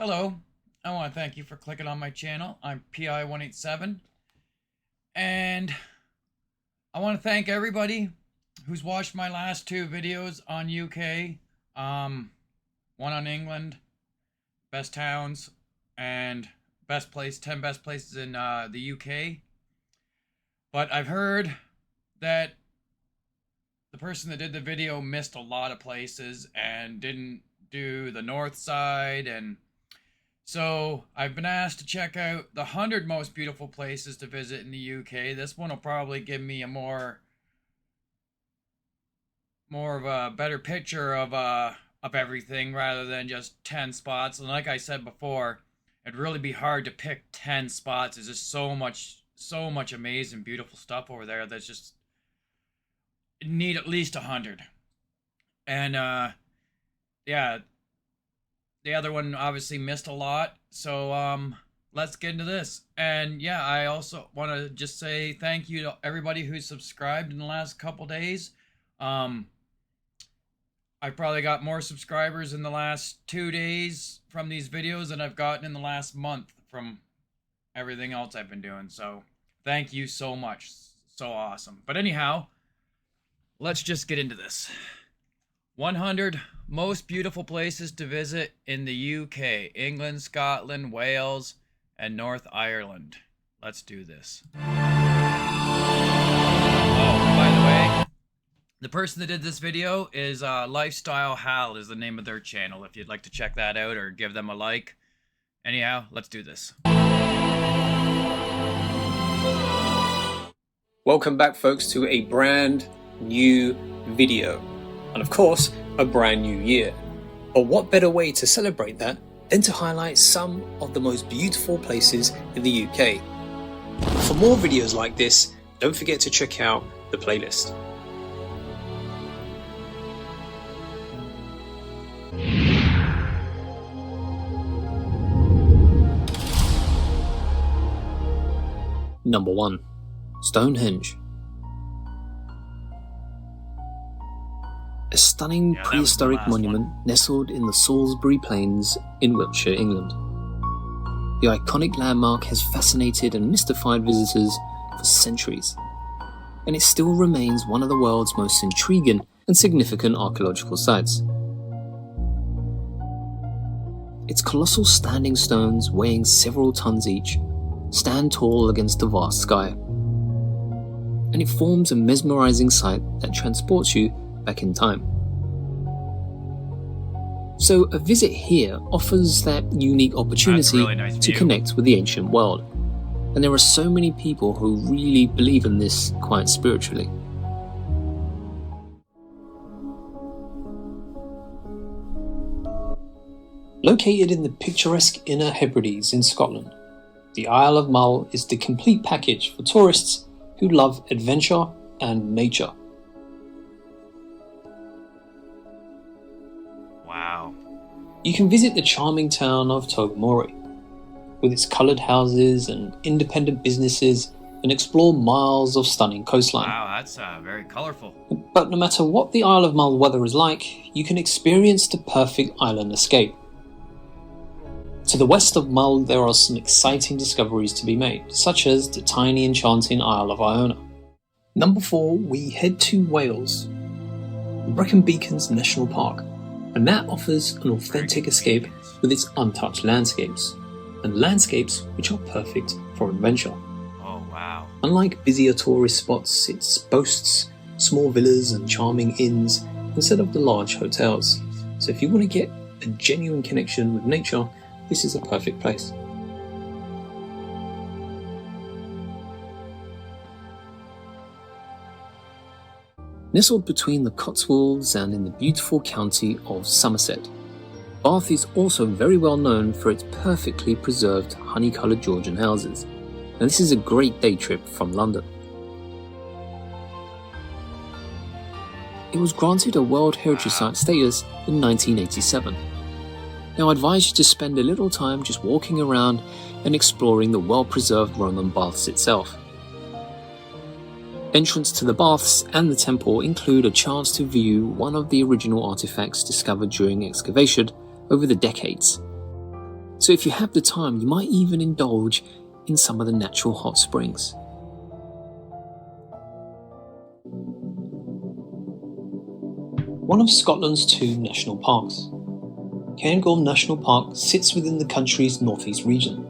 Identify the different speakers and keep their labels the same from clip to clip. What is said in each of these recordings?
Speaker 1: Hello, I want to thank you for clicking on my channel. I'm PI187, and I want to thank everybody who's watched my last two videos on UK. One on England, best towns, and 10 best places in the UK. But I've heard that the person that did the video missed a lot of places and didn't do the north side, and so I've been asked to check out the 100 most beautiful places to visit in the UK. This one will probably give me a more of a better picture of everything rather than just 10 spots. And like I said before, it'd really be hard to pick 10 spots. There's just so much amazing, beautiful stuff over there that's just need at least 100. And yeah, the other one obviously missed a lot, so let's get into this. And yeah, I also want to just say thank you to everybody who's subscribed in the last couple days. I probably got more subscribers in the last 2 days from these videos than I've gotten in the last month from everything else I've been doing, so thank you so much. So awesome. But anyhow, let's just get into this. 100 most beautiful places to visit in the UK, England, Scotland, Wales, and North Ireland. Let's do this. Oh, by the way, the person that did this video is Lifestyle Hal is the name of their channel, if you'd like to check that out or give them a like. Anyhow, let's do this.
Speaker 2: Welcome back, folks, to a brand new video. And of course, a brand new year. But what better way to celebrate that than to highlight some of the most beautiful places in the UK. For more videos like this, don't forget to check out the playlist. Number 1. Stonehenge. A stunning prehistoric monument nestled in the Salisbury Plains in Wiltshire, England. The iconic landmark has fascinated and mystified visitors for centuries, and it still remains one of the world's most intriguing and significant archaeological sites. Its colossal standing stones, weighing several tons each, stand tall against the vast sky, and it forms a mesmerizing sight that transports you back in time. So a visit here offers that unique opportunity to connect with the ancient world, and there are so many people who really believe in this quite spiritually. Located in the picturesque Inner Hebrides in Scotland, the Isle of Mull is the complete package for tourists who love adventure and nature.
Speaker 1: Wow.
Speaker 2: You can visit the charming town of Tobermory, with its coloured houses and independent businesses, and explore miles of stunning coastline.
Speaker 1: Wow, that's very colourful.
Speaker 2: But no matter what the Isle of Mull weather is like, you can experience the perfect island escape. To the west of Mull, there are some exciting discoveries to be made, such as the tiny enchanting Isle of Iona. Number 4, we head to Wales, Brecon Beacons National Park, and that offers an authentic escape with its untouched landscapes, and landscapes which are perfect for adventure.
Speaker 1: Oh wow.
Speaker 2: Unlike busier tourist spots, it boasts small villas and charming inns instead of the large hotels. So if you want to get a genuine connection with nature, this is a perfect place. Nestled between the Cotswolds and in the beautiful county of Somerset, Bath is also very well known for its perfectly preserved honey-coloured Georgian houses, and this is a great day trip from London. It was granted a World Heritage Site status in 1987. Now I advise you to spend a little time just walking around and exploring the well-preserved Roman baths itself. Entrance to the baths and the temple include a chance to view one of the original artifacts discovered during excavation over the decades. So if you have the time, you might even indulge in some of the natural hot springs. One of Scotland's 2 national parks, Cairngorm National Park, sits within the country's northeast region.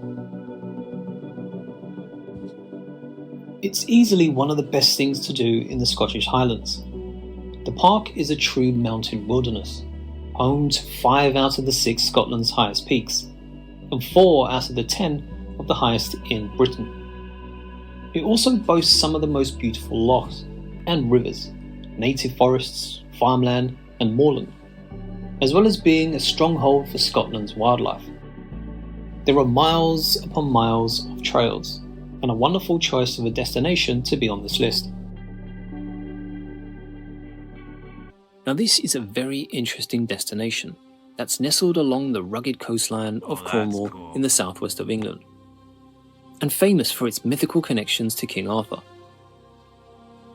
Speaker 2: It's easily one of the best things to do in the Scottish Highlands. The park is a true mountain wilderness, home to 5 out of the 6 Scotland's highest peaks, and 4 out of the 10 of the highest in Britain. It also boasts some of the most beautiful lochs and rivers, native forests, farmland and moorland, as well as being a stronghold for Scotland's wildlife. There are miles upon miles of trails, and a wonderful choice of a destination to be on this list. Now this is a very interesting destination that's nestled along the rugged coastline of Cornwall
Speaker 1: cool.
Speaker 2: in the southwest of England, and famous for its mythical connections to King Arthur.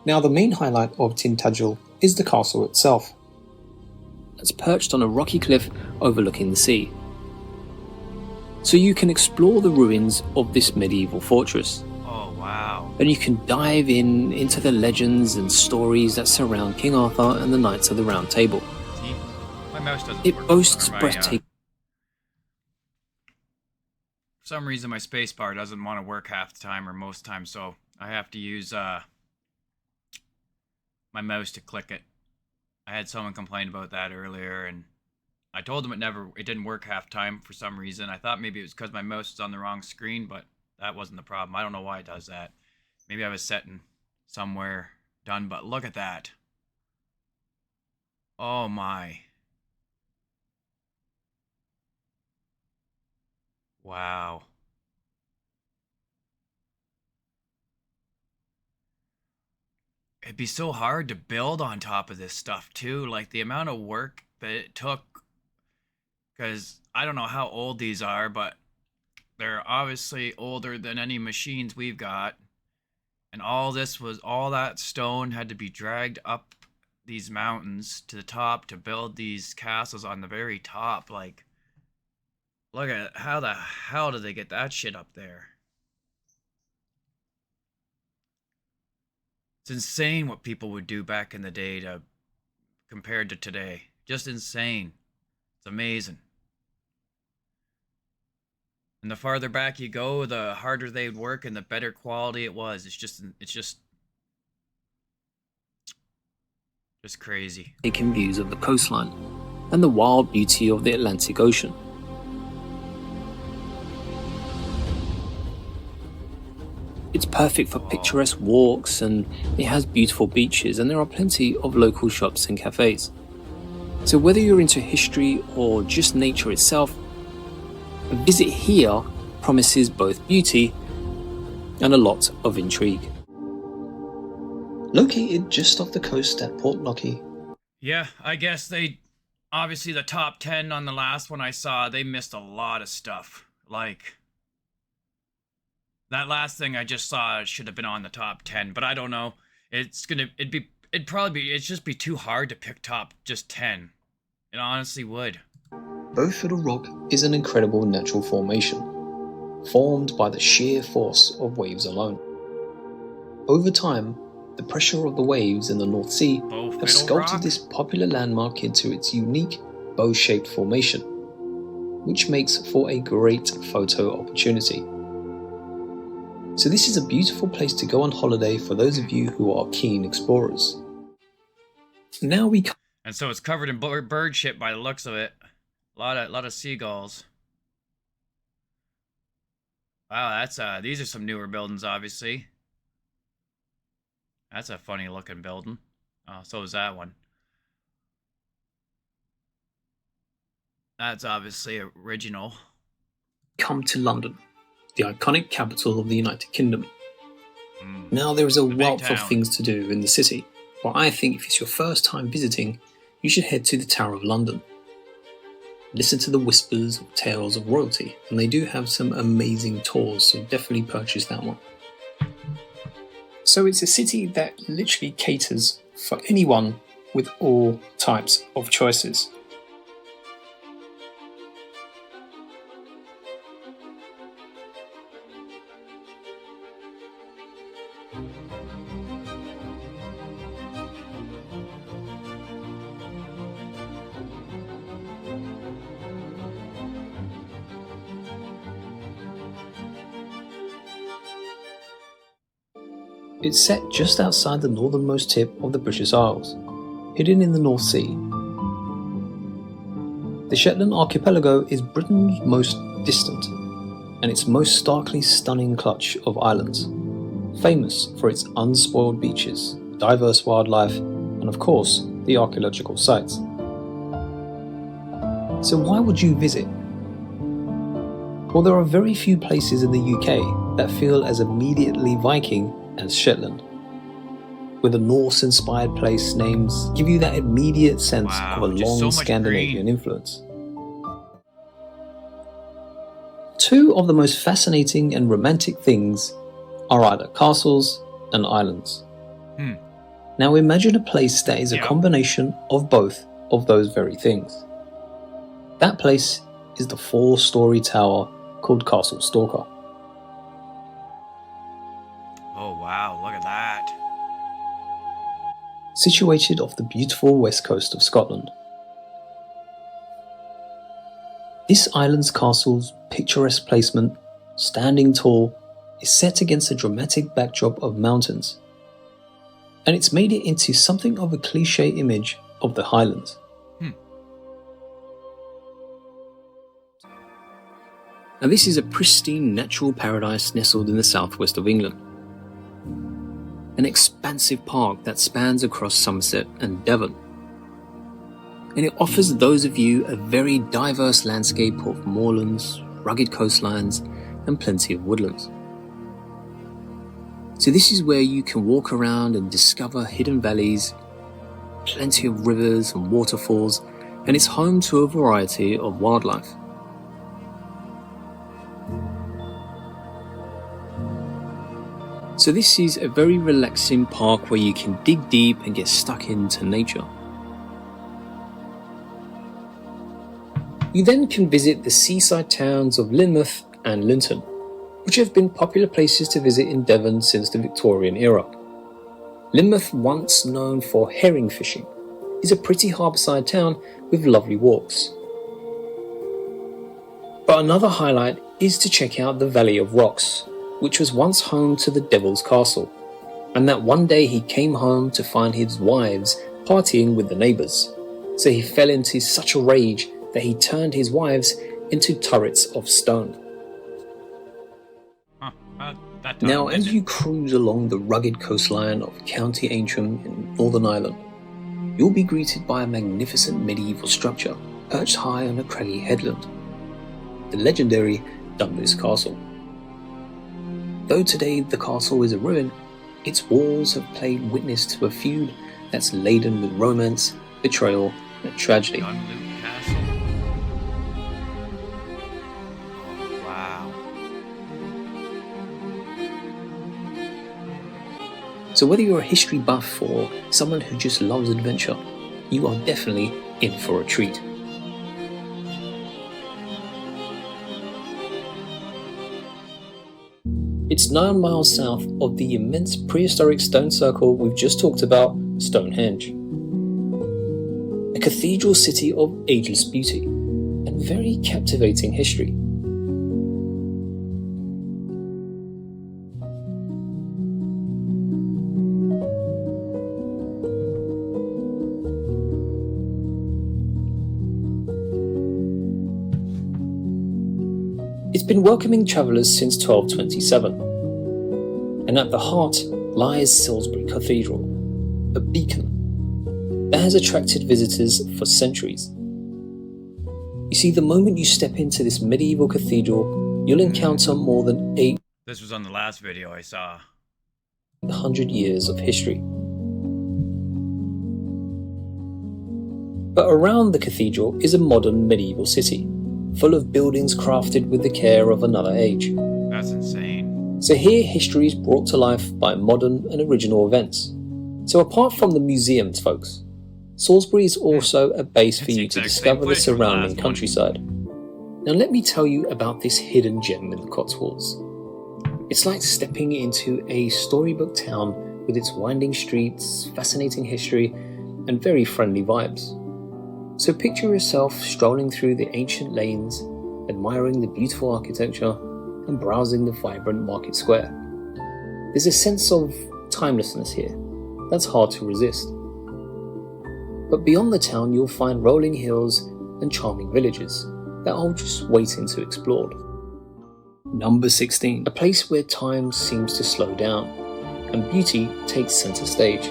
Speaker 2: Now the main highlight of Tintagel is the castle itself. It's perched on a rocky cliff overlooking the sea. So you can explore the ruins of this medieval fortress.
Speaker 1: Oh, wow.
Speaker 2: And you can dive into the legends and stories that surround King Arthur and the Knights of the Round Table.
Speaker 1: See? My mouse doesn't
Speaker 2: It
Speaker 1: work
Speaker 2: boasts
Speaker 1: or my,
Speaker 2: breathtaking.
Speaker 1: For some reason, my spacebar doesn't want to work half the time or most times, so I have to use my mouse to click it. I had someone complain about that earlier, and I told them it didn't work half time for some reason. I thought maybe it was because my mouse was on the wrong screen, but that wasn't the problem. I don't know why it does that. Maybe I was setting somewhere done, but look at that. Oh my. Wow. It'd be so hard to build on top of this stuff too, like the amount of work that it took, because I don't know how old these are, but they're obviously older than any machines we've got. And all that stone had to be dragged up these mountains to the top to build these castles on the very top. Like, look at how the hell did they get that shit up there? It's insane what people would do back in the day compared to today. Just insane. It's amazing. And the farther back you go, the harder they would work and the better quality it was. It's just crazy.
Speaker 2: Taking views of the coastline and the wild beauty of the Atlantic Ocean. It's perfect for picturesque walks, and it has beautiful beaches, and there are plenty of local shops and cafes. So whether you're into history or just nature itself, a visit here promises both beauty and a lot of intrigue. Located just off the coast at Portlockey.
Speaker 1: Yeah, I guess obviously the top 10 on the last one I saw, they missed a lot of stuff. Like, that last thing I just saw should have been on the top 10, but I don't know. It'd just be too hard to pick top just 10. It honestly would.
Speaker 2: Bowfiddle Rock is an incredible natural formation, formed by the sheer force of waves alone. Over time, the pressure of the waves in the North Sea have sculpted this popular landmark into its unique bow-shaped formation, which makes for a great photo opportunity. So this is a beautiful place to go on holiday for those of you who are keen explorers. Now we come.
Speaker 1: And so it's covered in bird shit by the looks of it. A lot of seagulls. Wow, these are some newer buildings, obviously. That's a funny looking building. Oh, so is that one. That's obviously original.
Speaker 2: Come to London, the iconic capital of the United Kingdom. Now there is a wealth of things to do in the city, but I think if it's your first time visiting, you should head to the Tower of London. Listen to the whispers of tales of royalty, and they do have some amazing tours, so definitely purchase that one. So it's a city that literally caters for anyone with all types of choices. It's set just outside the northernmost tip of the British Isles, hidden in the North Sea. The Shetland archipelago is Britain's most distant and its most starkly stunning clutch of islands, famous for its unspoiled beaches, diverse wildlife, and of course, the archaeological sites. So why would you visit? Well, there are very few places in the UK that feel as immediately Viking as Shetland, with the Norse-inspired place names give you that immediate sense of a long Scandinavian influence. Two of the most fascinating and romantic things are either castles and islands. Now imagine a place that is a combination of both of those very things. That place is the 4-story tower called Castle Stalker.
Speaker 1: Oh wow, look at that.
Speaker 2: Situated off the beautiful west coast of Scotland. This island's castle's picturesque placement, standing tall, is set against a dramatic backdrop of mountains, and it's made it into something of a cliché image of the Highlands. Now this is a pristine natural paradise nestled in the southwest of England. An expansive park that spans across Somerset and Devon. And it offers those of you a very diverse landscape of moorlands, rugged coastlines, and plenty of woodlands. So this is where you can walk around and discover hidden valleys, plenty of rivers and waterfalls, and it's home to a variety of wildlife. So this is a very relaxing park where you can dig deep and get stuck into nature. You then can visit the seaside towns of Lynmouth and Linton, which have been popular places to visit in Devon since the Victorian era. Lynmouth, once known for herring fishing, is a pretty harbourside town with lovely walks. But another highlight is to check out the Valley of Rocks, which was once home to the Devil's Castle, and that one day he came home to find his wives partying with the neighbours, so he fell into such a rage that he turned his wives into turrets of stone. Now, as you cruise along the rugged coastline of County Antrim in Northern Ireland, you'll be greeted by a magnificent medieval structure perched high on a craggy headland, the legendary Dunluce Castle. Though today the castle is a ruin, its walls have played witness to a feud that's laden with romance, betrayal, and tragedy.
Speaker 1: Dunluce Castle. Oh, wow.
Speaker 2: So whether you're a history buff or someone who just loves adventure, you are definitely in for a treat. It's 9 miles south of the immense prehistoric stone circle we've just talked about, Stonehenge. A cathedral city of ageless beauty and very captivating history. It's been welcoming travellers since 1227, and at the heart lies Salisbury Cathedral, a beacon that has attracted visitors for centuries. You see, the moment you step into this medieval cathedral, you'll encounter more than
Speaker 1: This was on the last video I saw.
Speaker 2: 800 years of history. But around the cathedral is a modern medieval city, full of buildings crafted with the care of another age.
Speaker 1: That's insane.
Speaker 2: So here history is brought to life by modern and original events. So apart from the museums, folks, Salisbury is also a base for you to discover the surrounding countryside. Now let me tell you about this hidden gem in the Cotswolds. It's like stepping into a storybook town with its winding streets, fascinating history, and very friendly vibes. So picture yourself strolling through the ancient lanes, admiring the beautiful architecture, and browsing the vibrant market square. There's a sense of timelessness here that's hard to resist. But beyond the town, you'll find rolling hills and charming villages that are just waiting to be explored. Number 16, a place where time seems to slow down and beauty takes center stage.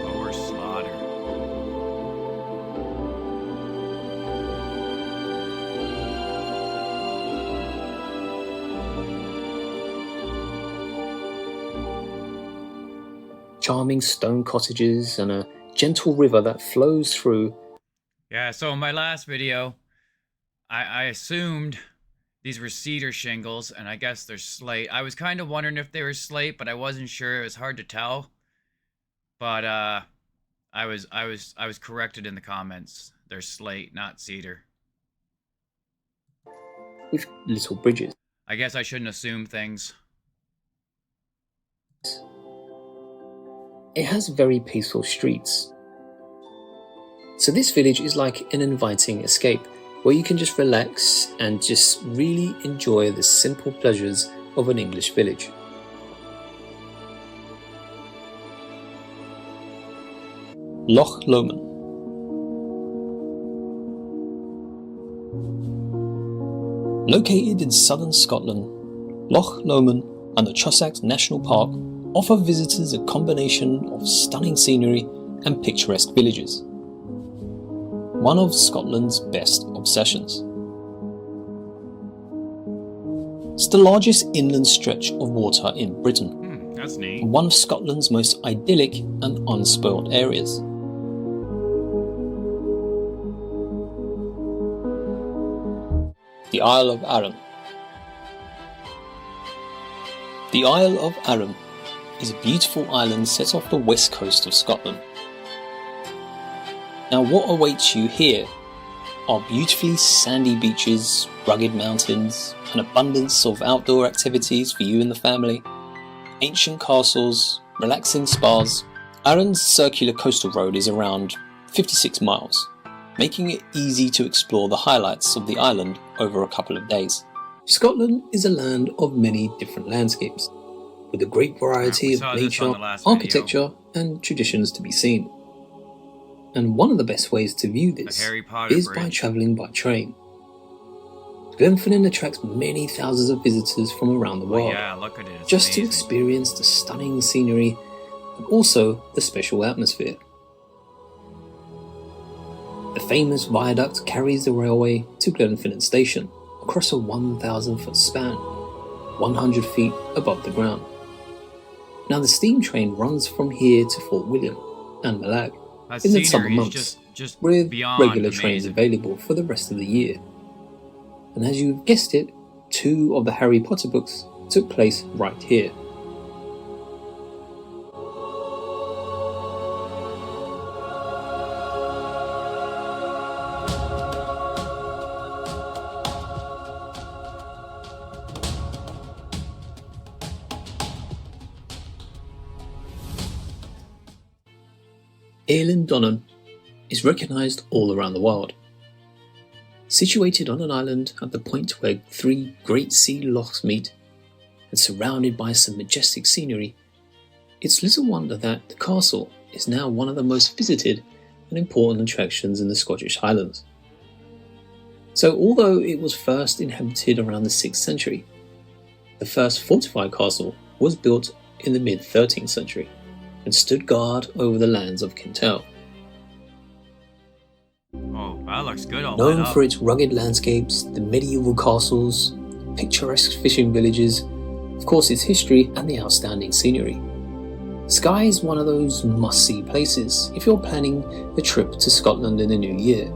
Speaker 1: Lower Slaughter.
Speaker 2: Charming stone cottages and a gentle river that flows through.
Speaker 1: Yeah, so in my last video, I assumed these were cedar shingles, and I guess they're slate. I was kind of wondering if they were slate, but I wasn't sure. It was hard to tell. But I was corrected in the comments. They're slate, not cedar.
Speaker 2: With little bridges.
Speaker 1: I guess I shouldn't assume things.
Speaker 2: It has very peaceful streets. So this village is like an inviting escape where you can just relax and just really enjoy the simple pleasures of an English village. Loch Lomond. Located in southern Scotland, Loch Lomond and the Trossachs National Park offer visitors a combination of stunning scenery and picturesque villages. One of Scotland's best obsessions. It's the largest inland stretch of water in Britain.
Speaker 1: That's neat.
Speaker 2: One of Scotland's most idyllic and unspoiled areas. The Isle of Arran. The Isle of Arran is a beautiful island set off the west coast of Scotland. Now what awaits you here are beautifully sandy beaches, rugged mountains, an abundance of outdoor activities for you and the family, ancient castles, relaxing spas. Arran's circular coastal road is around 56 miles, making it easy to explore the highlights of the island over a couple of days. Scotland is a land of many different landscapes, with a great variety of nature, architecture and traditions to be seen. And one of the best ways to view this is by travelling by train. Glenfinnan attracts many thousands of visitors from around the world,
Speaker 1: Look at it.
Speaker 2: just to experience the stunning scenery and also the special atmosphere. The famous viaduct carries the railway to Glenfinnan station across a 1,000-foot span, 100 feet above the ground. Now the steam train runs from here to Fort William and Mallaig in the summer months, with regular trains available for the rest of the year. And as you've guessed it, 2 of the Harry Potter books took place right here. Eilean Donan is recognised all around the world. Situated on an island at the point where 3 great sea lochs meet and surrounded by some majestic scenery, it's little wonder that the castle is now one of the most visited and important attractions in the Scottish Highlands. So although it was first inhabited around the 6th century, the first fortified castle was built in the mid-13th century and stood guard over the lands of Kintel.
Speaker 1: Oh, that looks good all
Speaker 2: Known
Speaker 1: lit up.
Speaker 2: for its rugged landscapes, the medieval castles, picturesque fishing villages, of course its history and the outstanding scenery. Skye is one of those must-see places if you're planning a trip to Scotland in the new year.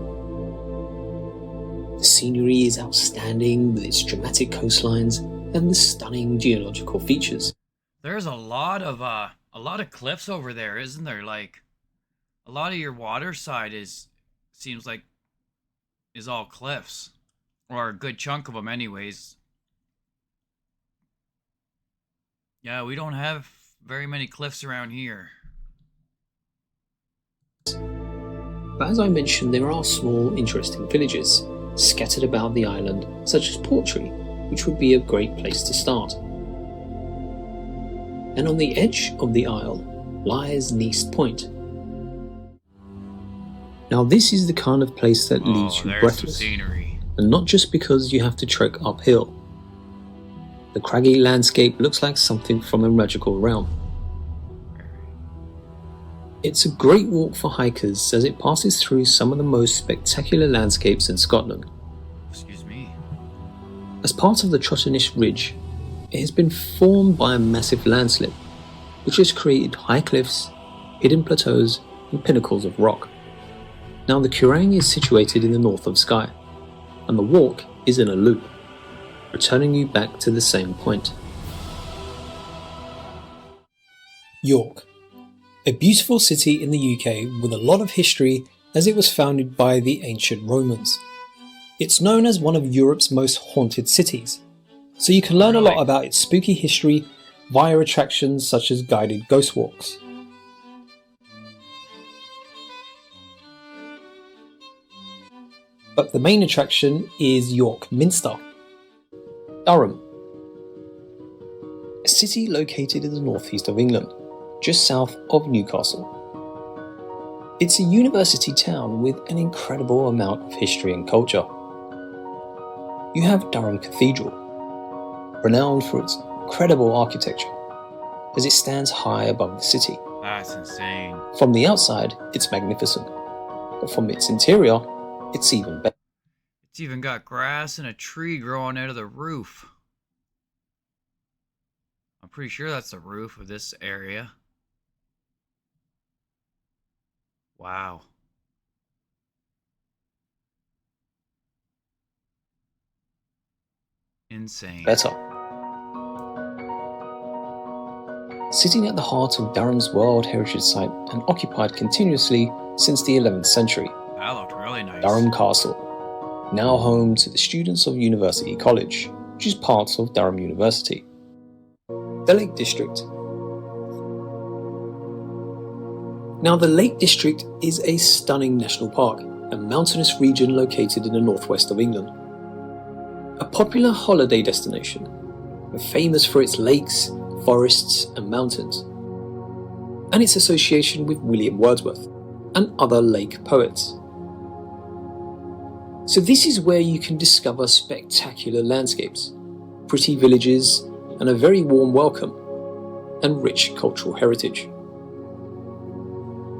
Speaker 2: The scenery is outstanding with its dramatic coastlines and the stunning geological features.
Speaker 1: There's a lot of cliffs over there, isn't there? Like, a lot of your water side seems like is all cliffs, or a good chunk of them anyways. Yeah, we don't have very many cliffs around here.
Speaker 2: But as I mentioned, there are small, interesting villages scattered about the island, such as Portree, which would be a great place to start. And on the edge of the isle lies Neast Point. Now this is the kind of place that leaves you
Speaker 1: there's
Speaker 2: breathless,
Speaker 1: some scenery.
Speaker 2: and not just because you have to trek uphill. The craggy landscape looks like something from a magical realm. It's a great walk for hikers as it passes through some of the most spectacular landscapes in Scotland.
Speaker 1: Excuse me.
Speaker 2: As part of the Trotternish Ridge, it has been formed by a massive landslip, which has created high cliffs, hidden plateaus, and pinnacles of rock. Now the Curragh is situated in the north of Skye, and the walk is in a loop, returning you back to the same point. York, a beautiful city in the UK with a lot of history as it was founded by the ancient Romans. It's known as one of Europe's most haunted cities, so you can learn a lot about its spooky history via attractions such as guided ghost walks. But the main attraction is York Minster. Durham, a city located in the northeast of England, just south of Newcastle. It's a university town with an incredible amount of history and culture. You have Durham Cathedral, renowned for its incredible architecture, as it stands high above the city.
Speaker 1: That's insane.
Speaker 2: From the outside, it's magnificent, but from its interior, it's even better.
Speaker 1: It's even got grass and a tree growing out of the roof. I'm pretty sure that's the roof of this area. Wow. Insane.
Speaker 2: Better. Sitting at the heart of Durham's World Heritage Site and occupied continuously since the 11th century,
Speaker 1: That looked really nice.
Speaker 2: Durham Castle, now home to the students of University College, which is part of Durham University. The Lake District. Now the Lake District is a stunning national park and mountainous region located in the northwest of England. A popular holiday destination, famous for its lakes, forests and mountains, and its association with William Wordsworth and other lake poets. So this is where you can discover spectacular landscapes, pretty villages, and a very warm welcome, and rich cultural heritage.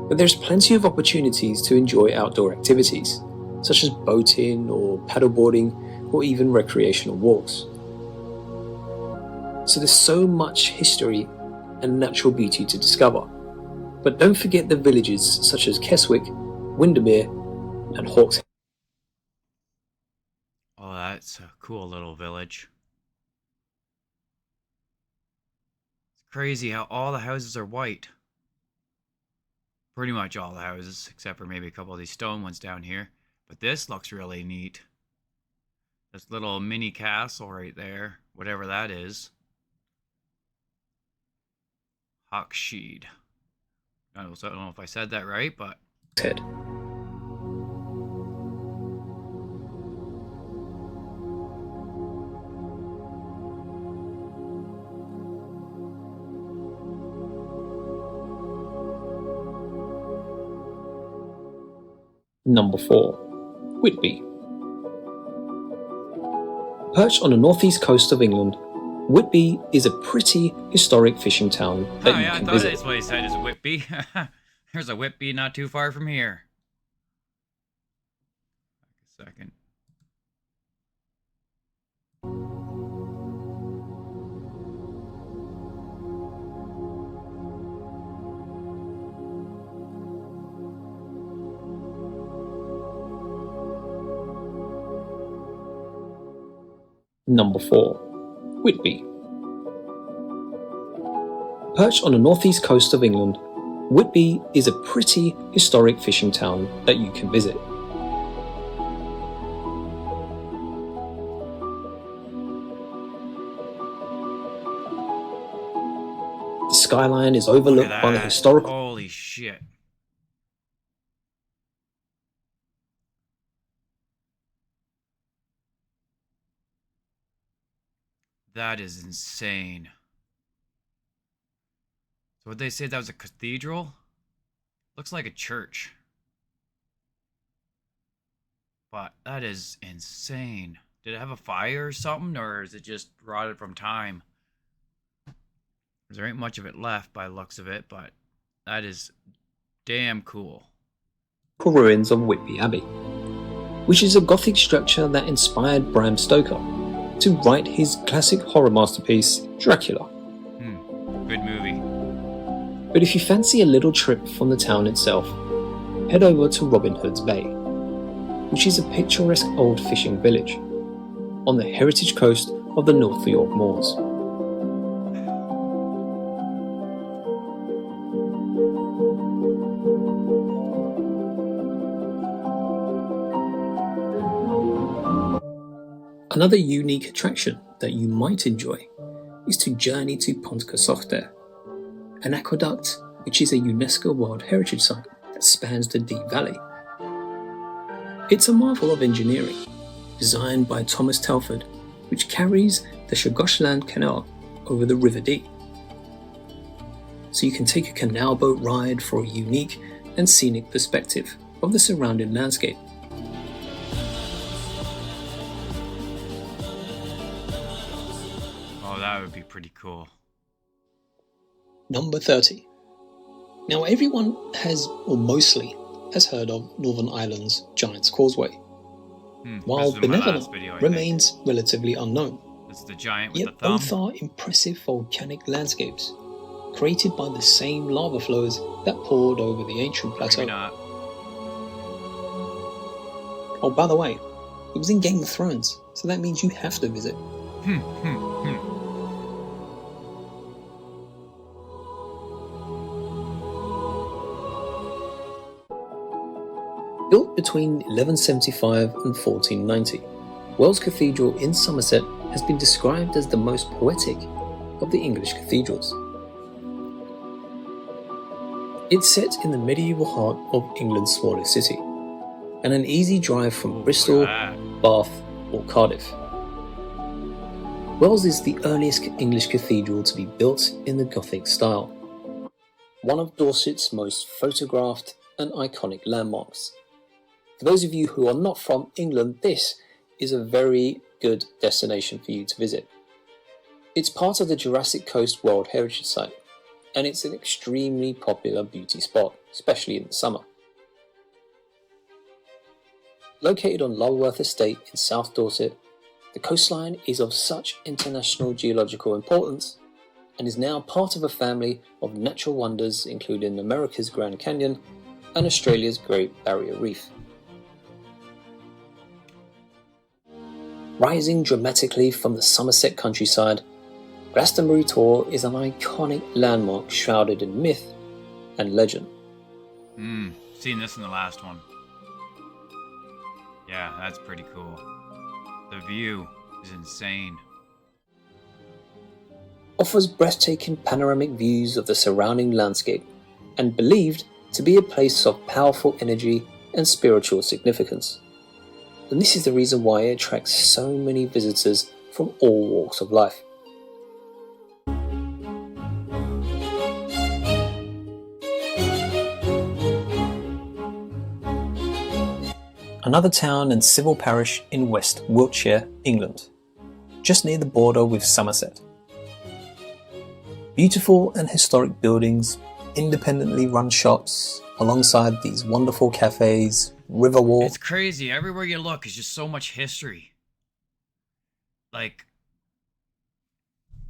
Speaker 2: But there's plenty of opportunities to enjoy outdoor activities, such as boating or paddleboarding or even recreational walks. So there's so much history and natural beauty to discover. But don't forget the villages such as Keswick, Windermere and Hawkshead.
Speaker 1: Oh, that's a cool little village. It's crazy how all the houses are white. Pretty much all the houses, except for maybe a couple of these stone ones down here. But this looks really neat. This little mini castle right there, whatever that is. Hawkshead. I don't know if I said that right, but...
Speaker 2: Number 4. Whitby. Perched on the northeast coast of England, Whitby is a pretty historic fishing town that you
Speaker 1: I
Speaker 2: can
Speaker 1: thought
Speaker 2: visit.
Speaker 1: that's what he said is Whitby. There's a Whitby not too far from here. A second.
Speaker 2: Number 4. Whitby. Perched on the northeast coast of England, Whitby is a pretty historic fishing town that you can visit. skyline is
Speaker 1: Look
Speaker 2: overlooked
Speaker 1: at
Speaker 2: by the
Speaker 1: that.
Speaker 2: historical
Speaker 1: Holy shit. That is insane. So would they say that was a cathedral? Looks like a church. But that is insane. Did it have a fire or something, or is it just rotted from time? There ain't much of it left by the looks of it, but that is damn cool.
Speaker 2: ruins of Whitby Abbey, which is a Gothic structure that inspired Bram Stoker to write his classic horror masterpiece, Dracula.
Speaker 1: Good movie.
Speaker 2: But if you fancy a little trip from the town itself, head over to Robin Hood's Bay, which is a picturesque old fishing village on the heritage coast of the North York Moors. Another unique attraction that you might enjoy is to journey to Pont Cossochdr, an aqueduct which is a UNESCO World Heritage Site that spans the Dee Valley. It's a marvel of engineering, designed by Thomas Telford, which carries the Sjögårdsland Canal over the River Dee. So you can take a canal boat ride for a unique and scenic perspective of the surrounding landscape.
Speaker 1: Oh, that would be pretty cool.
Speaker 2: Number 30. Now everyone has, or mostly, has heard of Northern Ireland's Giant's Causeway, while
Speaker 1: This was in my last
Speaker 2: Benevolent
Speaker 1: video, I think.
Speaker 2: remains relatively unknown.
Speaker 1: This is the giant with
Speaker 2: Yet
Speaker 1: the thumb.
Speaker 2: both are impressive volcanic landscapes, created by the same lava flows that poured over the ancient plateau.
Speaker 1: Maybe not.
Speaker 2: Oh, by the way, it was in Game of Thrones, so that means you have to visit. Built between 1175 and 1490, Wells Cathedral in Somerset has been described as the most poetic of the English cathedrals. It's set in the medieval heart of England's smallest city, and an easy drive from Bristol,
Speaker 1: Look at that.
Speaker 2: Bath, or Cardiff. Wells is the earliest English cathedral to be built in the Gothic style, one of Dorset's most photographed and iconic landmarks. For those of you who are not from England, this is a very good destination for you to visit. It's part of the Jurassic Coast World Heritage Site, and it's an extremely popular beauty spot, especially in the summer. Located on Lulworth Estate in South Dorset, the coastline is of such international geological importance and is now part of a family of natural wonders including America's Grand Canyon and Australia's Great Barrier Reef. Rising dramatically from the Somerset countryside, Glastonbury Tor is an iconic landmark shrouded in myth and legend.
Speaker 1: Seen this in the last one. Yeah, that's pretty cool. The view is insane.
Speaker 2: Offers breathtaking panoramic views of the surrounding landscape and believed to be a place of powerful energy and spiritual significance. And this is the reason why it attracts so many visitors from all walks of life. Another town and civil parish in West Wiltshire, England, just near the border with Somerset. Beautiful and historic buildings, independently run shops, alongside these wonderful cafes, river walks,
Speaker 1: It's crazy. Everywhere you look is just so much history. Like,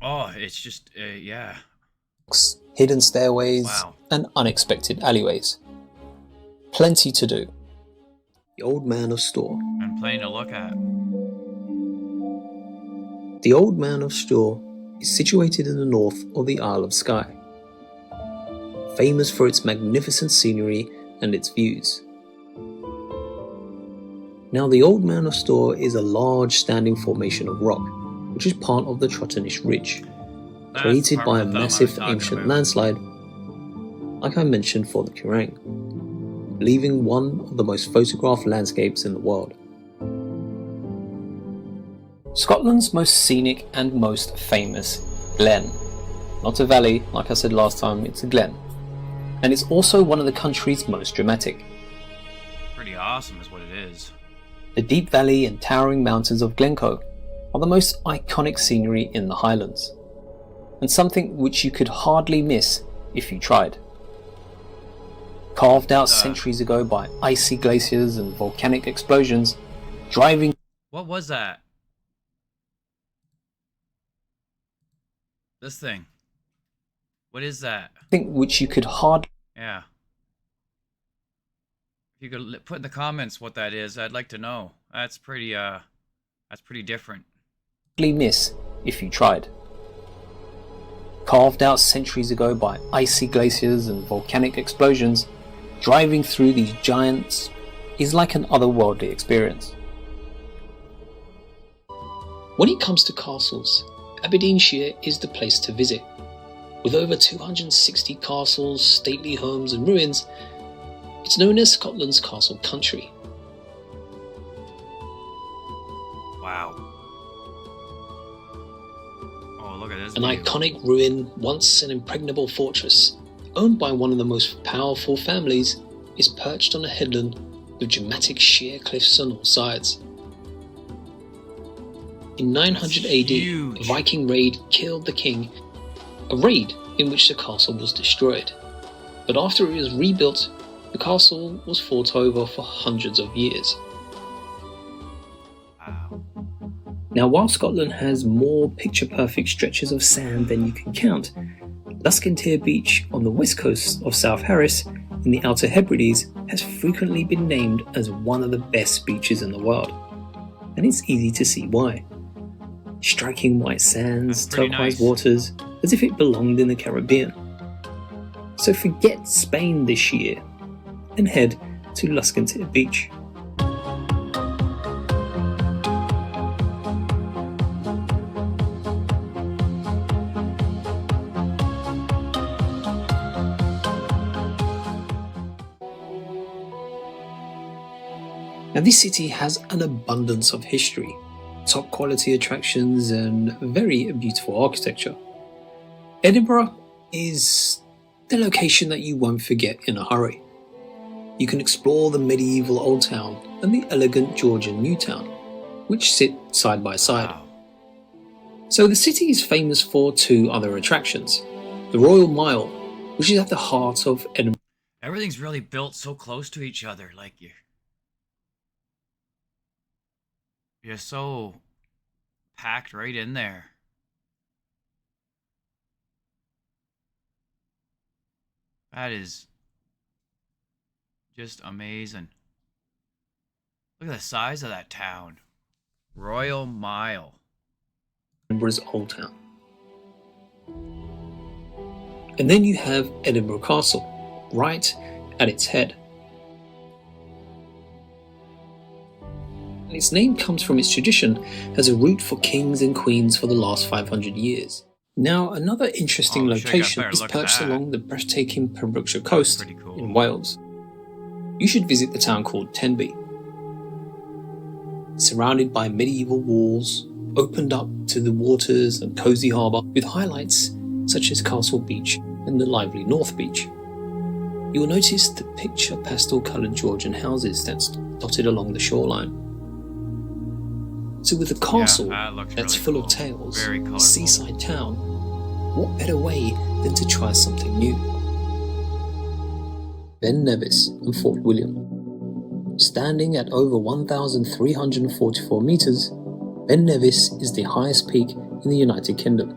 Speaker 1: oh, it's just, yeah.
Speaker 2: hidden stairways,
Speaker 1: Wow.
Speaker 2: and unexpected alleyways. Plenty to do. The Old Man of Storr.
Speaker 1: And plain to look at.
Speaker 2: The Old Man of Storr is situated in the north of the Isle of Skye, famous for its magnificent scenery and its views. Now, the Old Man of Storr is a large standing formation of rock, which is part of the Trottenish Ridge.
Speaker 1: That's
Speaker 2: created
Speaker 1: part
Speaker 2: by a
Speaker 1: of the thumb I was
Speaker 2: massive
Speaker 1: talking
Speaker 2: ancient
Speaker 1: about.
Speaker 2: landslide, like I mentioned for the Kerrang, leaving one of the most photographed landscapes in the world. Scotland's most scenic and most famous glen. Not a valley, like I said last time, it's a glen. And it's also one of the country's most dramatic.
Speaker 1: Pretty awesome is what it is.
Speaker 2: The deep valley and towering mountains of Glencoe are the most iconic scenery in the Highlands, and something which you could hardly miss if you tried. Carved out centuries ago by icy glaciers and volcanic explosions, driving...
Speaker 1: What was that? This thing. What is that?
Speaker 2: which you could hardly
Speaker 1: Yeah. If you could put in the comments what that is, I'd like to know. That's pretty different.
Speaker 2: miss if you tried. Carved out centuries ago by icy glaciers and volcanic explosions, driving through these giants is like an otherworldly experience. When it comes to castles, Aberdeenshire is the place to visit. With over 260 castles, stately homes and ruins, it's known as Scotland's castle country.
Speaker 1: Wow. Oh, look at this
Speaker 2: An
Speaker 1: view.
Speaker 2: iconic ruin, once an impregnable fortress, owned by one of the most powerful families, is perched on a headland with dramatic sheer cliffs on all sides. In 900 AD,
Speaker 1: huge.
Speaker 2: a Viking raid killed the king, a raid in which the castle was destroyed. But after it was rebuilt, the castle was fought over for hundreds of years.
Speaker 1: Wow.
Speaker 2: Now, while Scotland has more picture-perfect stretches of sand than you can count, Luskentyre Beach on the west coast of South Harris in the Outer Hebrides has frequently been named as one of the best beaches in the world. And it's easy to see why. Striking white sands,
Speaker 1: That's pretty
Speaker 2: turquoise
Speaker 1: nice.
Speaker 2: waters, as if it belonged in the Caribbean. So forget Spain this year and head to Luskentyre Beach. Now, this city has an abundance of history, top quality attractions, and very beautiful architecture. Edinburgh is the location that you won't forget in a hurry. You can explore the medieval Old Town and the elegant Georgian New Town, which sit side by side.
Speaker 1: Wow.
Speaker 2: So the city is famous for two other attractions. The Royal Mile, which is at the heart of Edinburgh.
Speaker 1: Everything's really built so close to each other, like you're so packed right in there. That is just amazing. Look at the size of that town. Royal Mile.
Speaker 2: Edinburgh's Old Town. And then you have Edinburgh Castle, right at its head. And its name comes from its tradition as a route for kings and queens for the last 500 years. Now, another interesting
Speaker 1: Oh, sure, you got a
Speaker 2: location
Speaker 1: better
Speaker 2: is
Speaker 1: look at
Speaker 2: perched
Speaker 1: that.
Speaker 2: along the breathtaking Pembrokeshire coast
Speaker 1: pretty cool.
Speaker 2: in Wales. You should visit the town called Tenby. Surrounded by medieval walls, opened up to the waters and cosy harbour with highlights such as Castle Beach and the lively North Beach. You will notice the picture pastel coloured Georgian houses that's dotted along the shoreline. So with a castle
Speaker 1: that looks
Speaker 2: that's
Speaker 1: really
Speaker 2: full
Speaker 1: cool.
Speaker 2: of tales,
Speaker 1: Very
Speaker 2: a
Speaker 1: colourful.
Speaker 2: seaside town, what better way than to try something new? Ben Nevis and Fort William. Standing at over 1,344 metres, Ben Nevis is the highest peak in the United Kingdom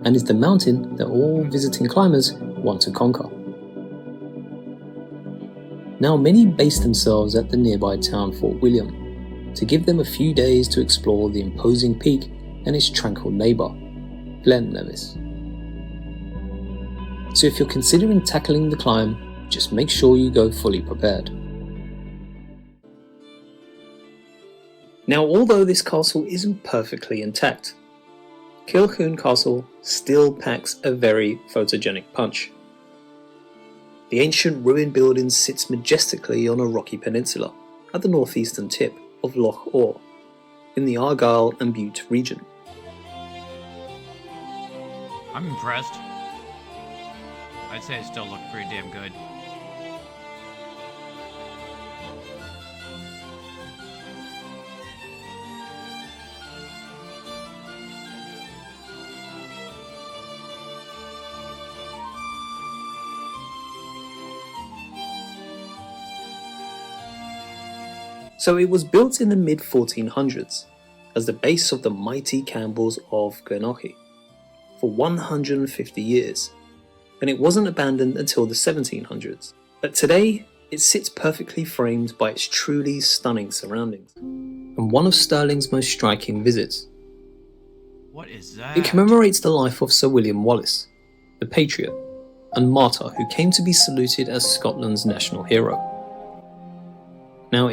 Speaker 2: and is the mountain that all visiting climbers want to conquer. Now, many base themselves at the nearby town Fort William to give them a few days to explore the imposing peak and its tranquil neighbour, Glen Nevis. So if you're considering tackling the climb, just make sure you go fully prepared. Now, although this castle isn't perfectly intact, Kilchoon Castle still packs a very photogenic punch. The ancient ruined building sits majestically on a rocky peninsula at the northeastern tip of Loch Orr, in the Argyll and Bute region.
Speaker 1: I'm impressed. I'd say it still looked pretty damn good.
Speaker 2: So it was built in the mid-1400s as the base of the mighty Campbells of Glenorchy for 150 years, and it wasn't abandoned until the 1700s. But today, it sits perfectly framed by its truly stunning surroundings, and one of Stirling's most striking visits.
Speaker 1: What is that?
Speaker 2: It commemorates the life of Sir William Wallace, the patriot and martyr who came to be saluted as Scotland's national hero. Now,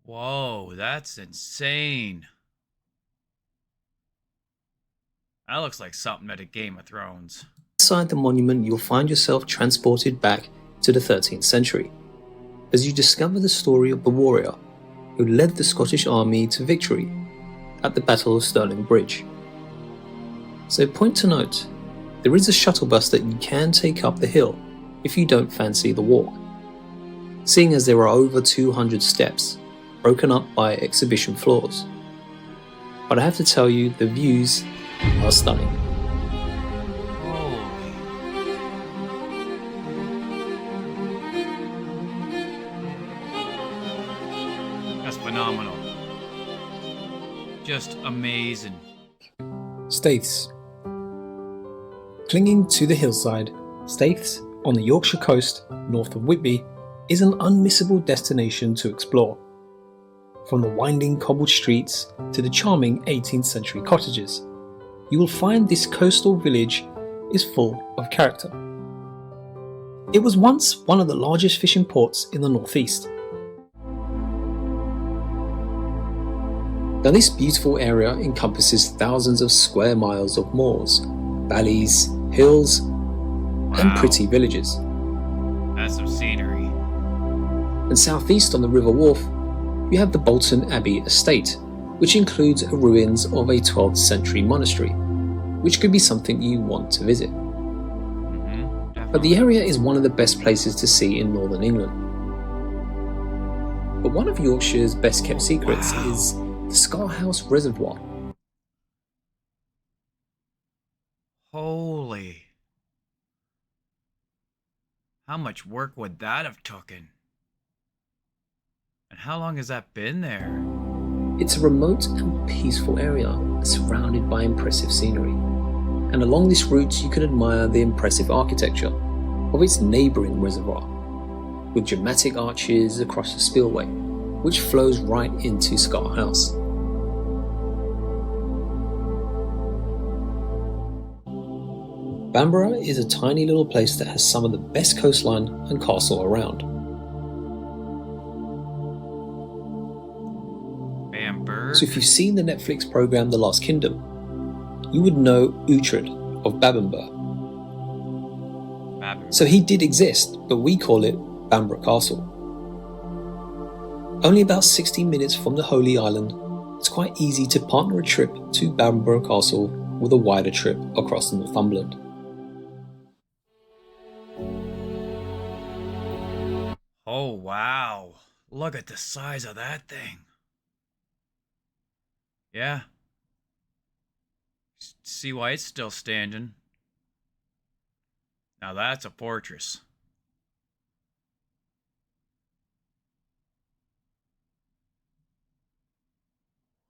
Speaker 1: Whoa, that's insane. That looks like something out of Game of Thrones.
Speaker 2: inside the monument, you'll find yourself transported back to the 13th century, as you discover the story of the warrior who led the Scottish army to victory at the Battle of Stirling Bridge. So, point to note, there is a shuttle bus that you can take up the hill if you don't fancy the walk, seeing as there are over 200 steps broken up by exhibition floors. But I have to tell you, the views are stunning.
Speaker 1: Holy. That's phenomenal. Just amazing.
Speaker 2: Staithes. Clinging to the hillside, Staithes, on the Yorkshire coast, north of Whitby, is an unmissable destination to explore. From the winding cobbled streets to the charming 18th century cottages, you will find this coastal village is full of character. It was once one of the largest fishing ports in the northeast. Now, this beautiful area encompasses thousands of square miles of moors, valleys, hills, and
Speaker 1: Wow.
Speaker 2: pretty villages.
Speaker 1: That's some scenery.
Speaker 2: And southeast on the River Wharfe, you have the Bolton Abbey estate, which includes ruins of a 12th century monastery, which could be something you want to visit. But the area is one of the best places to see in northern England. But one of Yorkshire's best kept secrets
Speaker 1: Wow.
Speaker 2: is the Scarhouse Reservoir.
Speaker 1: Holy. How much work would that have taken? And how long has that been there?
Speaker 2: It's a remote and peaceful area surrounded by impressive scenery. And along this route you can admire the impressive architecture of its neighbouring reservoir, with dramatic arches across the spillway, which flows right into Scarhouse. Bamborough is a tiny little place that has some of the best coastline and castle around.
Speaker 1: Bamberg?
Speaker 2: So if you've seen the Netflix program The Last Kingdom, you would know Uhtred of Bamburgh. So he did exist, but we call it Bamborough Castle. Only about 60 minutes from the Holy Island, it's quite easy to partner a trip to Bamborough Castle with a wider trip across Northumberland.
Speaker 1: Oh, wow. Look at the size of that thing. Yeah. See why it's still standing. Now that's a fortress.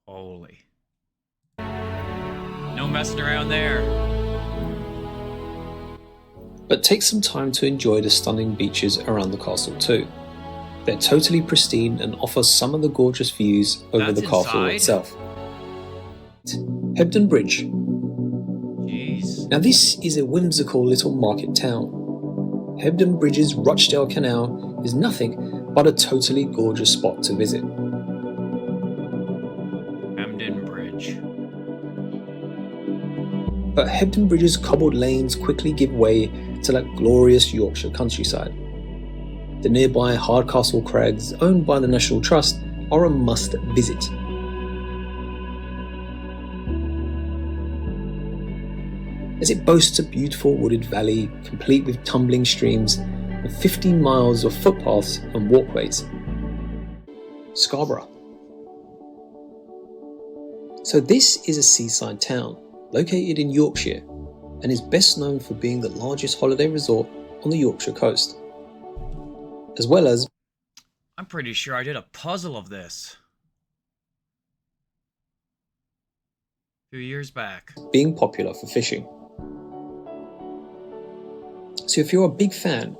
Speaker 1: Holy. No messing around there.
Speaker 2: But take some time to enjoy the stunning beaches around the castle too. They're totally pristine and offer some of the gorgeous views over
Speaker 1: That's
Speaker 2: the castle
Speaker 1: inside?
Speaker 2: itself. Hebden Bridge.
Speaker 1: Jeez.
Speaker 2: Now this is a whimsical little market town. Hebden Bridge's Rochdale Canal is nothing but a totally gorgeous spot to visit.
Speaker 1: Hamden Bridge.
Speaker 2: but Hebden Bridge's cobbled lanes quickly give way to that glorious Yorkshire countryside. The nearby Hardcastle Crags, owned by the National Trust, are a must visit. As it boasts a beautiful wooded valley, complete with tumbling streams and 15 miles of footpaths and walkways. Scarborough. So this is a seaside town, located in Yorkshire, and is best known for being the largest holiday resort on the Yorkshire coast, as well as...
Speaker 1: I'm pretty sure I did a puzzle of this a few years back.
Speaker 2: being popular for fishing. So if you're a big fan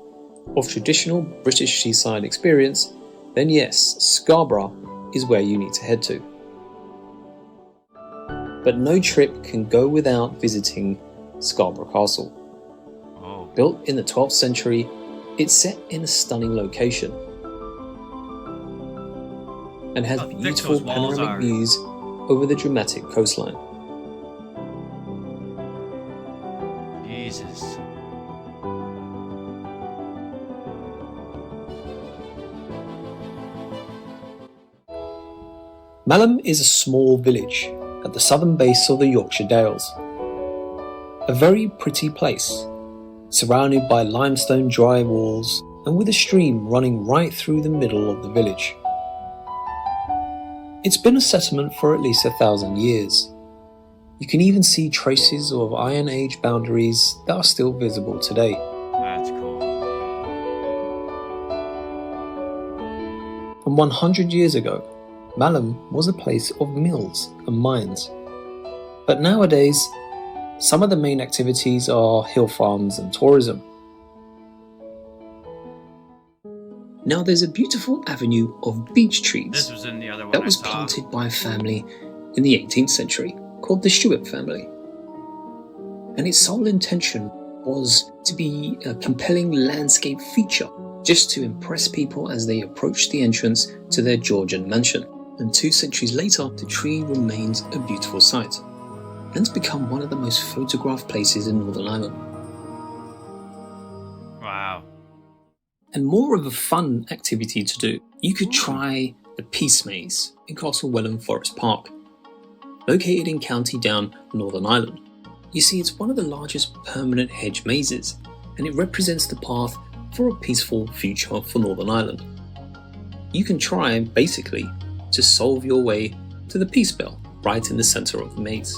Speaker 2: of traditional British seaside experience, then yes, Scarborough is where you need to head to. But no trip can go without visiting Scarborough Castle.
Speaker 1: Oh.
Speaker 2: Built in the 12th century, it's set in a stunning location and has
Speaker 1: How thick
Speaker 2: beautiful
Speaker 1: those walls
Speaker 2: panoramic
Speaker 1: are.
Speaker 2: views over the dramatic coastline.
Speaker 1: Jesus.
Speaker 2: Malham is a small village at the southern base of the Yorkshire Dales. A very pretty place, surrounded by limestone dry walls and with a stream running right through the middle of the village. It's been a settlement for at least 1,000 years. You can even see traces of Iron Age boundaries that are still visible today.
Speaker 1: That's cool.
Speaker 2: And 100 years ago, Malham was a place of mills and mines. But nowadays, some of the main activities are hill farms and tourism. Now there's a beautiful avenue of beech trees
Speaker 1: This was in the other one
Speaker 2: that
Speaker 1: I
Speaker 2: was
Speaker 1: saw.
Speaker 2: planted by a family in the 18th century called the Stewart family. And its sole intention was to be a compelling landscape feature, just to impress people as they approached the entrance to their Georgian mansion. And 2 centuries later, the tree remains a beautiful sight, and it's become one of the most photographed places in Northern Ireland.
Speaker 1: Wow.
Speaker 2: And more of a fun activity to do, you could try the Peace Maze in Castle Welland Forest Park, located in County Down, Northern Ireland. You see, it's one of the largest permanent hedge mazes, and it represents the path for a peaceful future for Northern Ireland. You can try, basically, to solve your way to the Peace Bell, right in the centre of the maze.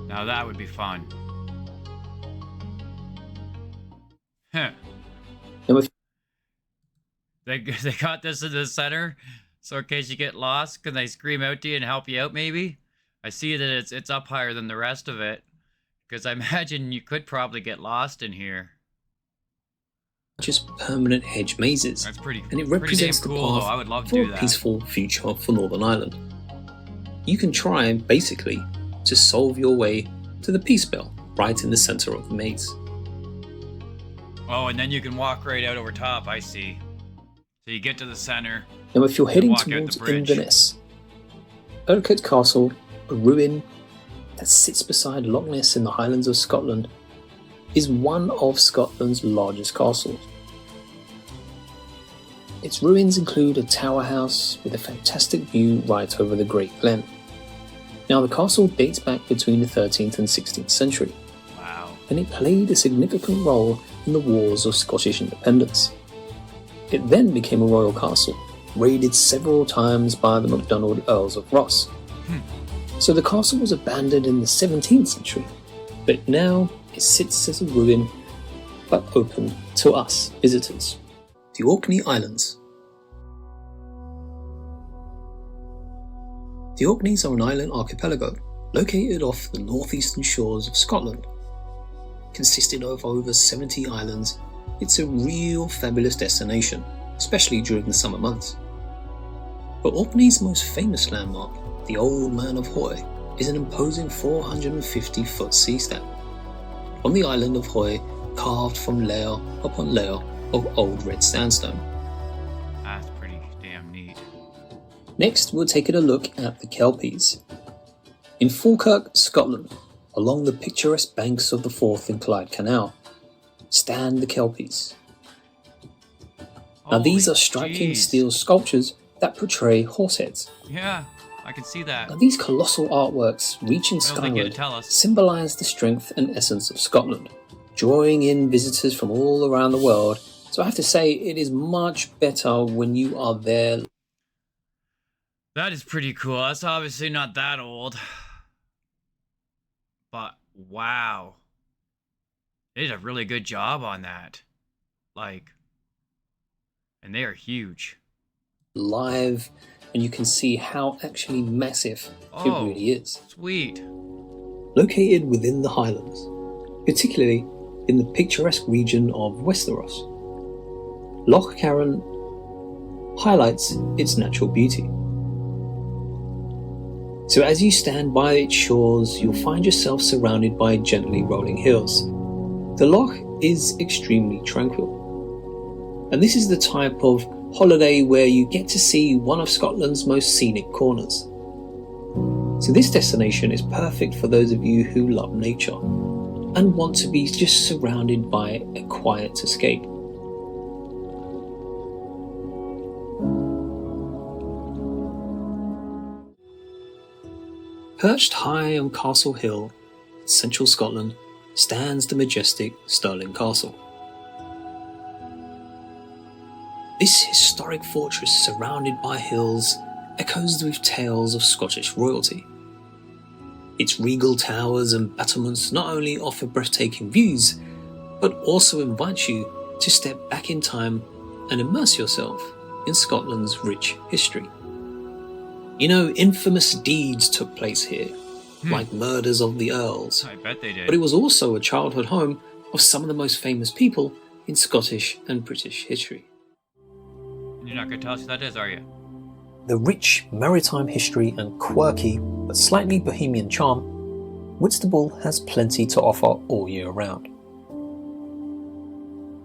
Speaker 1: Now that would be fun. Huh.
Speaker 2: Now, if
Speaker 1: They got this in the center, so in case you get lost, can they scream out to you and help you out maybe? I see that it's up higher than the rest of it, because I imagine you could probably get lost in here.
Speaker 2: just permanent hedge mazes,
Speaker 1: That's pretty
Speaker 2: and it
Speaker 1: pretty
Speaker 2: represents
Speaker 1: damn
Speaker 2: the
Speaker 1: cool, though. I
Speaker 2: path
Speaker 1: would love to
Speaker 2: for
Speaker 1: do
Speaker 2: a
Speaker 1: that.
Speaker 2: peaceful future for Northern Ireland. You can try, basically, to solve your way to the Peace Bell, right in the centre of the maze.
Speaker 1: Oh, and then you can walk right out over top, I see. So you get to the center.
Speaker 2: Now, if you're heading
Speaker 1: walk out the
Speaker 2: towards
Speaker 1: bridge.
Speaker 2: Inverness, Urquhart Castle, a ruin that sits beside Loch Ness in the Highlands of Scotland, is one of Scotland's largest castles. Its ruins include a tower house with a fantastic view right over the Great Glen. Now, the castle dates back between the 13th and 16th century,
Speaker 1: Wow.
Speaker 2: and it played a significant role in the wars of Scottish independence. It then became a royal castle, raided several times by the MacDonald Earls of Ross. So the castle was abandoned in the 17th century, but now it sits as a ruin, but open to us visitors. The Orkney Islands. The Orkneys are an island archipelago located off the northeastern shores of Scotland. Consisting of over 70 islands, it's a real fabulous destination, especially during the summer months. But Orkney's most famous landmark, the Old Man of Hoy, is an imposing 450-foot sea step on the island of Hoy, carved from layer upon layer of old red sandstone.
Speaker 1: That's pretty damn neat.
Speaker 2: Next, we'll take a look at the Kelpies. In Falkirk, Scotland, along the picturesque banks of the Forth and Clyde Canal, stand the Kelpies. Now these are striking steel sculptures that portray horse heads.
Speaker 1: Yeah, I can see that.
Speaker 2: Now these colossal artworks reaching skyward symbolise the strength and essence of Scotland, drawing in visitors from all around the world. So I have to say, it is much better when you are there.
Speaker 1: That is pretty cool. That's obviously not that old. But wow. They did a really good job on that. Like, and they are huge.
Speaker 2: Live, and you can see how actually massive it really is.
Speaker 1: Sweet.
Speaker 2: Located within the Highlands, particularly in the picturesque region of Westeros, Loch Carron highlights its natural beauty. So as you stand by its shores, you'll find yourself surrounded by gently rolling hills. The loch is extremely tranquil, and this is the type of holiday where you get to see one of Scotland's most scenic corners. So this destination is perfect for those of you who love nature and want to be just surrounded by a quiet escape. Perched high on Castle Hill, in central Scotland, stands the majestic Stirling Castle. This historic fortress surrounded by hills echoes with tales of Scottish royalty. Its regal towers and battlements not only offer breathtaking views, but also invite you to step back in time and immerse yourself in Scotland's rich history. You know, infamous deeds took place here, like murders of the Earls.
Speaker 1: I bet they did.
Speaker 2: But it was also a childhood home of some of the most famous people in Scottish and British history.
Speaker 1: You're not going to tell us who that is, are you?
Speaker 2: The rich maritime history and quirky but slightly bohemian charm, Whitstable has plenty to offer all year round.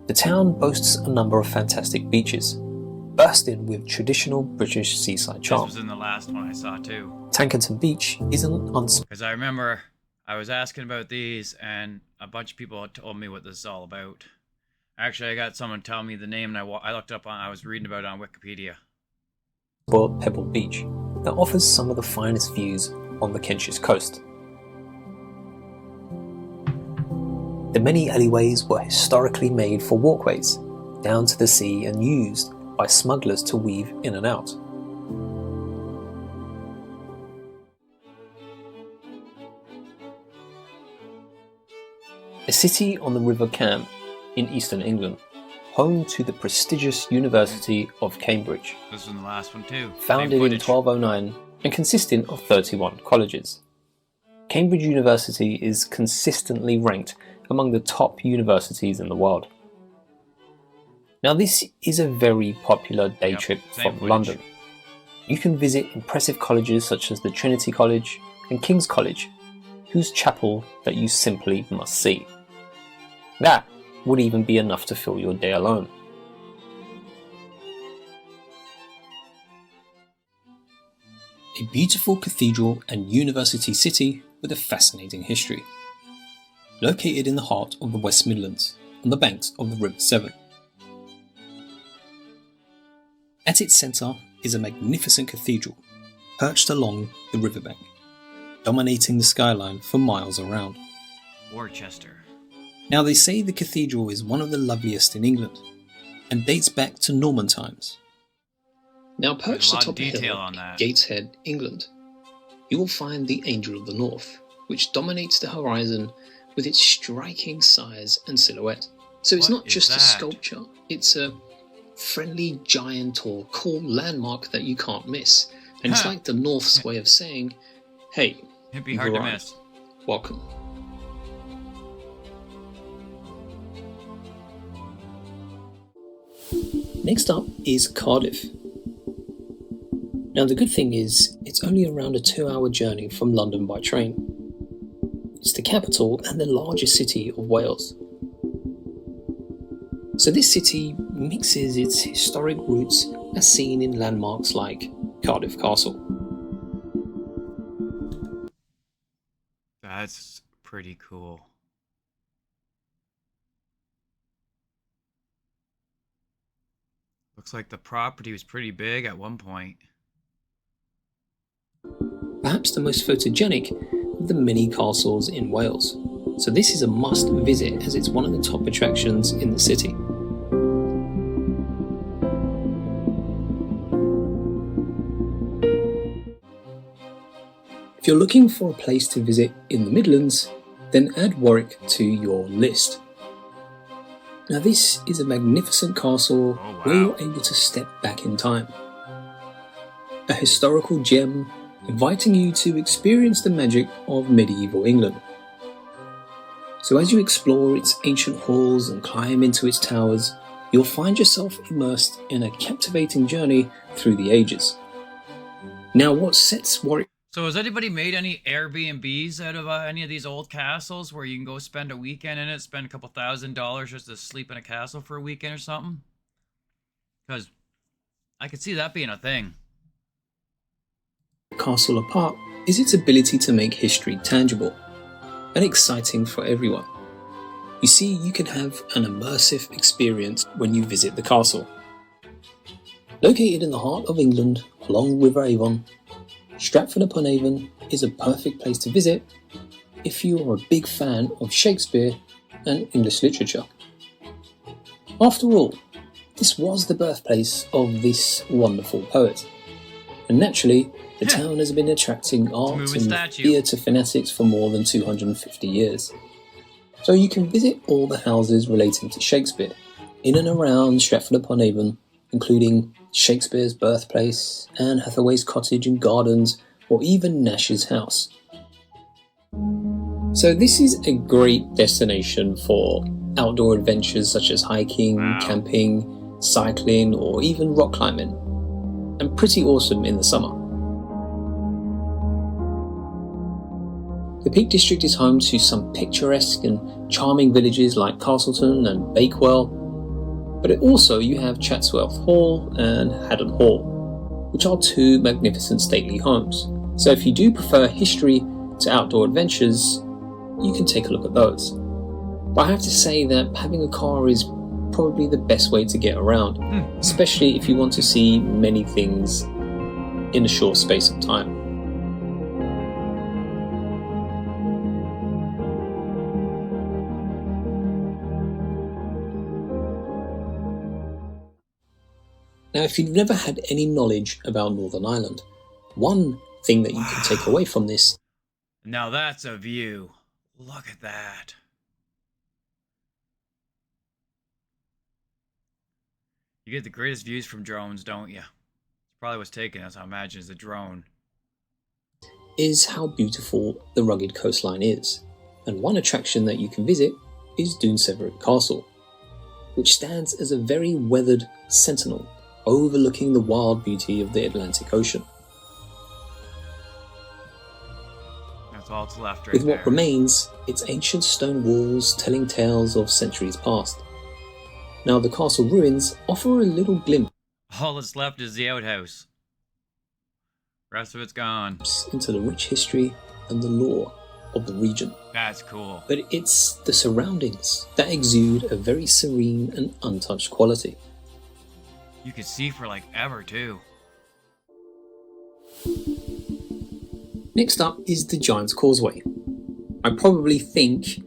Speaker 2: The town boasts a number of fantastic beaches, bursting with traditional British seaside charm.
Speaker 1: This was in the last one I saw too.
Speaker 2: Tankerton Beach is an
Speaker 1: Because I remember I was asking about these and a bunch of people had told me what this is all about. Actually, I got someone tell me the name and I looked up on, I was reading about it on Wikipedia.
Speaker 2: Pebble Beach that offers some of the finest views on the Kentish coast. The many alleyways were historically made for walkways down to the sea and used by smugglers to weave in and out. A city on the River Cam in eastern England, home to the prestigious University of Cambridge.
Speaker 1: This was the last one too.
Speaker 2: Founded in 1209 and consisting of 31 colleges. Cambridge University is consistently ranked among the top universities in the world. Now this is a very popular day trip from London. You can visit impressive colleges such as the Trinity College and King's College, whose chapel that you simply must see. That would even be enough to fill your day alone. A beautiful cathedral and university city with a fascinating history. Located in the heart of the West Midlands, on the banks of the River Severn. At its centre is a magnificent cathedral, perched along the riverbank, dominating the skyline for miles around.
Speaker 1: Worcester.
Speaker 2: Now they say the cathedral is one of the loveliest in England, and dates back to Norman times. Now perched atop a hill in Gateshead, England, you will find the Angel of the North, which dominates the horizon with its striking size and silhouette. So it's not just a sculpture, it's a friendly giant or cool landmark that you can't miss. And it's like the North's way of saying, hey,
Speaker 1: it'd be hard to miss.
Speaker 2: Welcome. Next up is Cardiff. Now the good thing is, it's only around a 2-hour journey from London by train. It's the capital and the largest city of Wales. So this city mixes its historic roots as seen in landmarks like Cardiff Castle.
Speaker 1: That's pretty cool. Looks like the property was pretty big at one point.
Speaker 2: Perhaps the most photogenic of the many castles in Wales. So this is a must visit as it's one of the top attractions in the city. If you're looking for a place to visit in the Midlands, then add Warwick to your list. Now this is a magnificent castle where you're able to step back in time. A historical gem inviting you to experience the magic of medieval England. So as you explore its ancient halls and climb into its towers, you'll find yourself immersed in a captivating journey through the ages. Now what sets Warwick...
Speaker 1: So has anybody made any Airbnbs out of any of these old castles where you can go spend a weekend in it, spend a couple $1,000 just to sleep in a castle for a weekend or something? Because I could see that being a thing.
Speaker 2: Castle apart is its ability to make history tangible and exciting for everyone. You see, you can have an immersive experience when you visit the castle. Located in the heart of England along River Avon, Stratford-upon-Avon is a perfect place to visit if you are a big fan of Shakespeare and English literature. After all, this was the birthplace of this wonderful poet. And naturally, the town has been attracting art and theatre fanatics for more than 250 years. So you can visit all the houses relating to Shakespeare in and around Stratford-upon-Avon, including Shakespeare's birthplace, Anne Hathaway's cottage and gardens, or even Nash's house. So this is a great destination for outdoor adventures such as hiking, camping, cycling, or even rock climbing, and pretty awesome in the summer. The Peak District is home to some picturesque and charming villages like Castleton and Bakewell, but you have Chatsworth Hall and Haddon Hall, which are two magnificent stately homes. So if you do prefer history to outdoor adventures, you can take a look at those. But I have to say that having a car is probably the best way to get around, especially if you want to see many things in a short space of time. Now, if you've never had any knowledge about Northern Ireland, one thing that you can take away from this...
Speaker 1: Now that's a view. Look at that. You get the greatest views from drones, don't you? It's probably what's taken us, I imagine, is a drone.
Speaker 2: ...is how beautiful the rugged coastline is. And one attraction that you can visit is Dún Castle, which stands as a very weathered sentinel overlooking the wild beauty of the Atlantic Ocean.
Speaker 1: That's all that's left right
Speaker 2: With
Speaker 1: there.
Speaker 2: what remains, its ancient stone walls telling tales of centuries past. Now the castle ruins offer a little glimpse
Speaker 1: All that's left is the outhouse. Rest of it's gone.
Speaker 2: into the rich history and the lore of the region.
Speaker 1: That's cool.
Speaker 2: But it's the surroundings that exude a very serene and untouched quality.
Speaker 1: You could see for like ever too.
Speaker 2: Next up is the Giant's Causeway. I probably think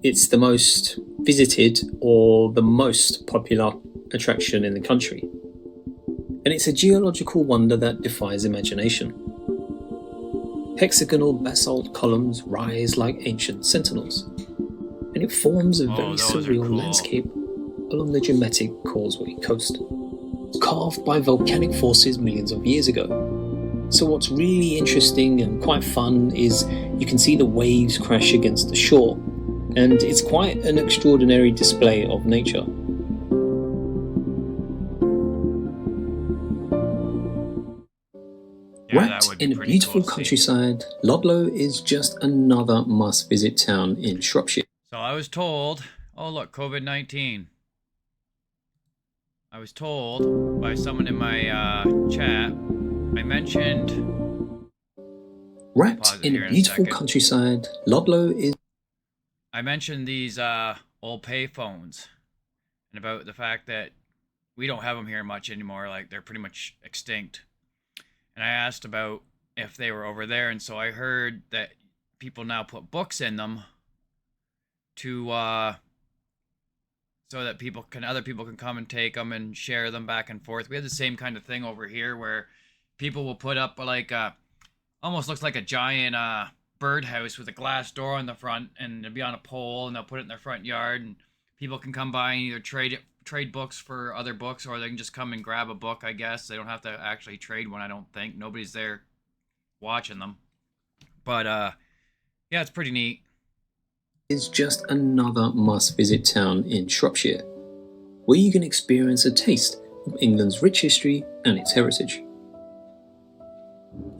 Speaker 2: it's the most visited or the most popular attraction in the country. And it's a geological wonder that defies imagination. Hexagonal basalt columns rise like ancient sentinels, and it forms a very surreal landscape along the dramatic Causeway coast, carved by volcanic forces millions of years ago. So what's really interesting and quite fun is you can see the waves crash against the shore, and it's quite an extraordinary display of nature. Wrapped in a beautiful countryside, Ludlow is just another must-visit town in Shropshire.
Speaker 1: So I was told, oh look, COVID-19. I was told by someone in my chat, I mentioned...
Speaker 2: Wrapped in a beautiful countryside, Ludlow is...
Speaker 1: I mentioned these old payphones and about the fact that we don't have them here much anymore. Like they're pretty much extinct. And I asked about if they were over there, and so I heard that people now put books in them to so that other people can come and take them and share them back and forth. We have the same kind of thing over here where people will put up like almost looks like a giant birdhouse with a glass door on the front, and it'll be on a pole, and they'll put it in their front yard, and people can come by and either trade books for other books, or they can just come and grab a book. I guess they don't have to actually trade one. I don't think nobody's there watching them, but yeah, it's pretty neat.
Speaker 2: Is just another must-visit town in Shropshire, where you can experience a taste of England's rich history and its heritage.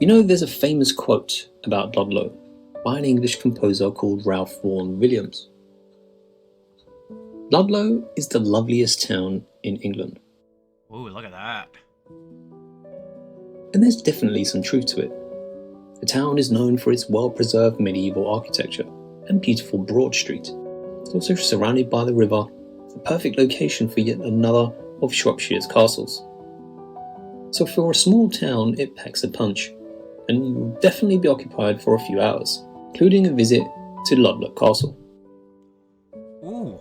Speaker 2: You know, there's a famous quote about Ludlow by an English composer called Ralph Vaughan Williams. Ludlow is the loveliest town in England.
Speaker 1: Ooh, look at that.
Speaker 2: And there's definitely some truth to it. The town is known for its well-preserved medieval architecture and beautiful Broad Street. It's also surrounded by the river, a perfect location for yet another of Shropshire's castles. So for a small town, it packs a punch, and you will definitely be occupied for a few hours, including a visit to Ludlow Castle.
Speaker 1: Ooh.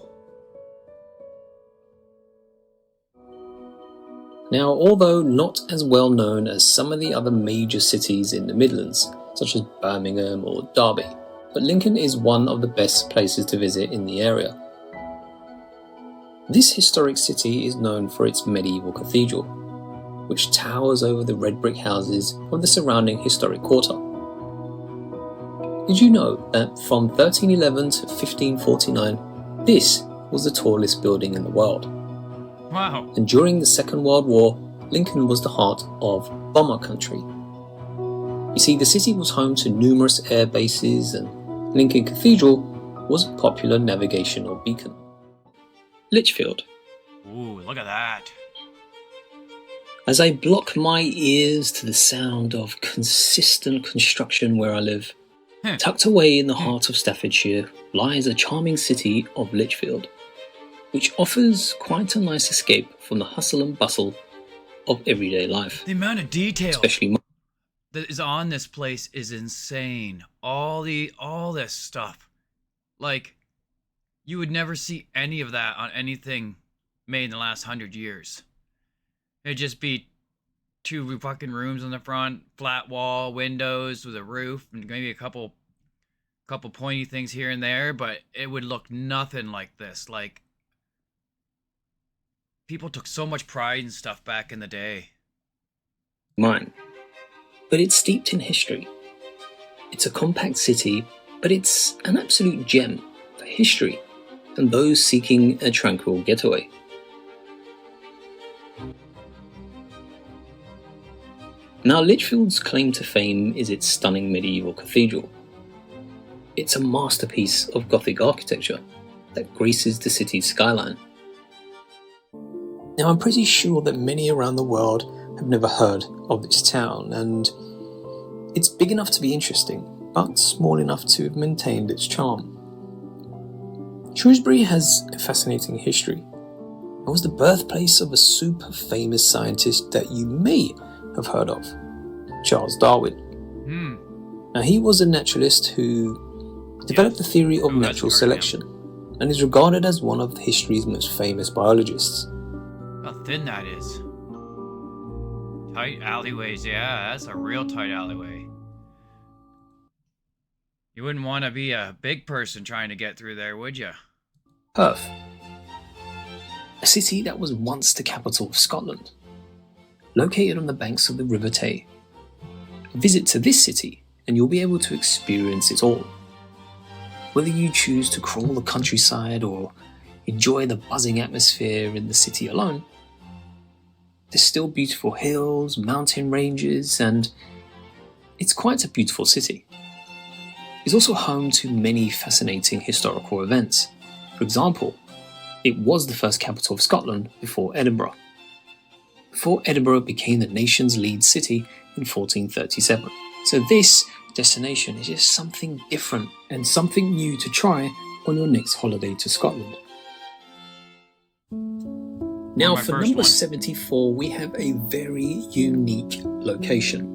Speaker 2: Now, although not as well known as some of the other major cities in the Midlands, such as Birmingham or Derby, but Lincoln is one of the best places to visit in the area. This historic city is known for its medieval cathedral, which towers over the red brick houses of the surrounding historic quarter. Did you know that from 1311 to 1549, this was the tallest building in the world?
Speaker 1: Wow.
Speaker 2: And during the Second World War, Lincoln was the heart of bomber country. You see, the city was home to numerous air bases, and Lincoln Cathedral was a popular navigational beacon. Lichfield.
Speaker 1: Ooh, look at that.
Speaker 2: As I block my ears to the sound of consistent construction where I live, tucked away in the heart of Staffordshire lies a charming city of Lichfield, which offers quite a nice escape from the hustle and bustle of everyday life.
Speaker 1: The amount of detail
Speaker 2: Especially
Speaker 1: that is on this place is insane. All this stuff. Like, you would never see any of that on anything made in the last 100 years. It'd just be two fucking rooms on the front, flat wall, windows with a roof, and maybe a couple pointy things here and there, but it would look nothing like this. Like, people took so much pride in stuff back in the day.
Speaker 2: mine. But it's steeped in history. It's a compact city, but it's an absolute gem for history and those seeking a tranquil getaway. Now, Lichfield's claim to fame is its stunning medieval cathedral. It's a masterpiece of Gothic architecture that graces the city's skyline. Now, I'm pretty sure that many around the world have never heard of this town, and it's big enough to be interesting, but small enough to have maintained its charm. Shrewsbury has a fascinating history. It was the birthplace of a super famous scientist that you may have heard of, Charles Darwin. Now, he was a naturalist who developed the theory of natural selection and is regarded as one of history's most famous biologists.
Speaker 1: How thin that is. Tight alleyways, yeah, that's a real tight alleyway. You wouldn't want to be a big person trying to get through there, would you?
Speaker 2: Perth, a city that was once the capital of Scotland, located on the banks of the River Tay. A visit to this city and you'll be able to experience it all. Whether you choose to crawl the countryside or enjoy the buzzing atmosphere in the city alone, there's still beautiful hills, mountain ranges, and it's quite a beautiful city. It's also home to many fascinating historical events. For example, it was the first capital of Scotland before Edinburgh. Before Edinburgh became the nation's lead city in 1437. So this destination is just something different and something new to try on your next holiday to Scotland. Now
Speaker 1: my
Speaker 2: for
Speaker 1: first
Speaker 2: number
Speaker 1: one.
Speaker 2: 74, we have a very unique location.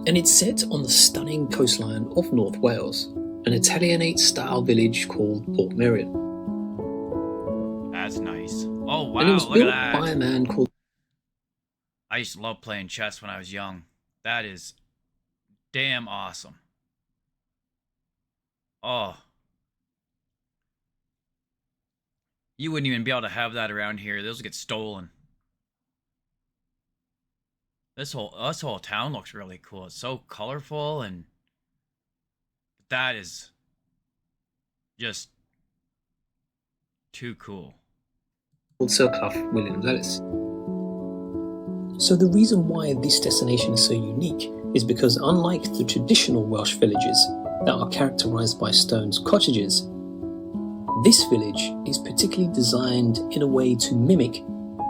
Speaker 2: And it's set on the stunning coastline of North Wales, an Italianate-style village called Portmeirion.
Speaker 1: That's nice. Oh wow,
Speaker 2: And it was
Speaker 1: look
Speaker 2: built
Speaker 1: at that.
Speaker 2: by a man called...
Speaker 1: I used to love playing chess when I was young. That is damn awesome. Oh. You wouldn't even be able to have that around here. Those get stolen. This whole town looks really cool. It's so colorful, and that is just too cool.
Speaker 2: Sir Clough Williams-Ellis. So the reason why this destination is so unique is because unlike the traditional Welsh villages that are characterised by stone cottages, this village is particularly designed in a way to mimic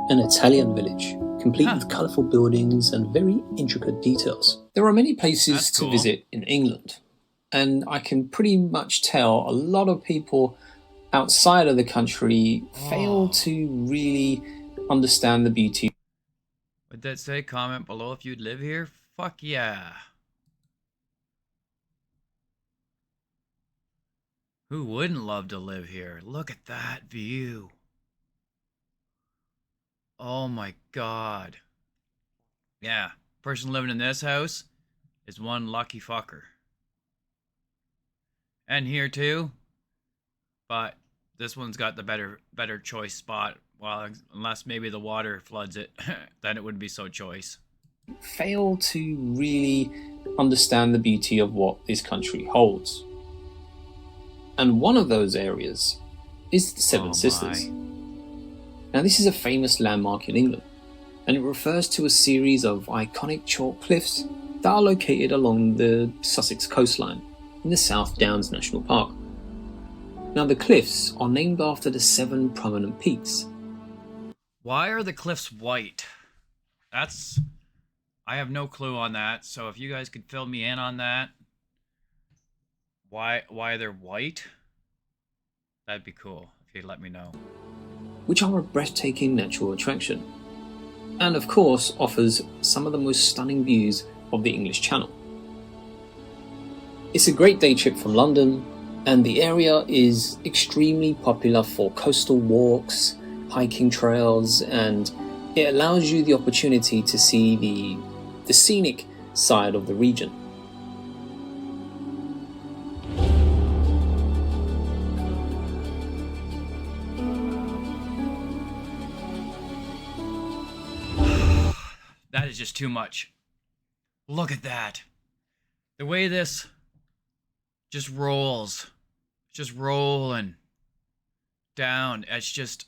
Speaker 2: an Italian village, complete with colourful buildings and very intricate details. There are many places
Speaker 1: That's
Speaker 2: to
Speaker 1: cool.
Speaker 2: visit in England, and I can pretty much tell a lot of people outside of the country fail to really understand the beauty.
Speaker 1: Would that say comment below if you'd live here? Fuck yeah. Who wouldn't love to live here? Look at that view. Oh my god. Yeah, person living in this house is one lucky fucker. And here too. But this one's got the better choice spot. Well, unless maybe the water floods it, then it wouldn't be so choice.
Speaker 2: Fail to really understand the beauty of what this country holds. And one of those areas is the Seven Sisters. Now this is a famous landmark in England, and it refers to a series of iconic chalk cliffs that are located along the Sussex coastline in the South Downs National Park. Now the cliffs are named after the 7 prominent peaks.
Speaker 1: Why are the cliffs white? I have no clue on that, so if you guys could fill me in on that. Why they're white? That'd be cool if you'd let me know.
Speaker 2: Which are a breathtaking natural attraction, and of course offers some of the most stunning views of the English Channel. It's a great day trip from London, and the area is extremely popular for coastal walks, hiking trails, and it allows you the opportunity to see the scenic side of the region.
Speaker 1: That is just too much. Look at that. The way this just rolls. Just rolling down. It's just...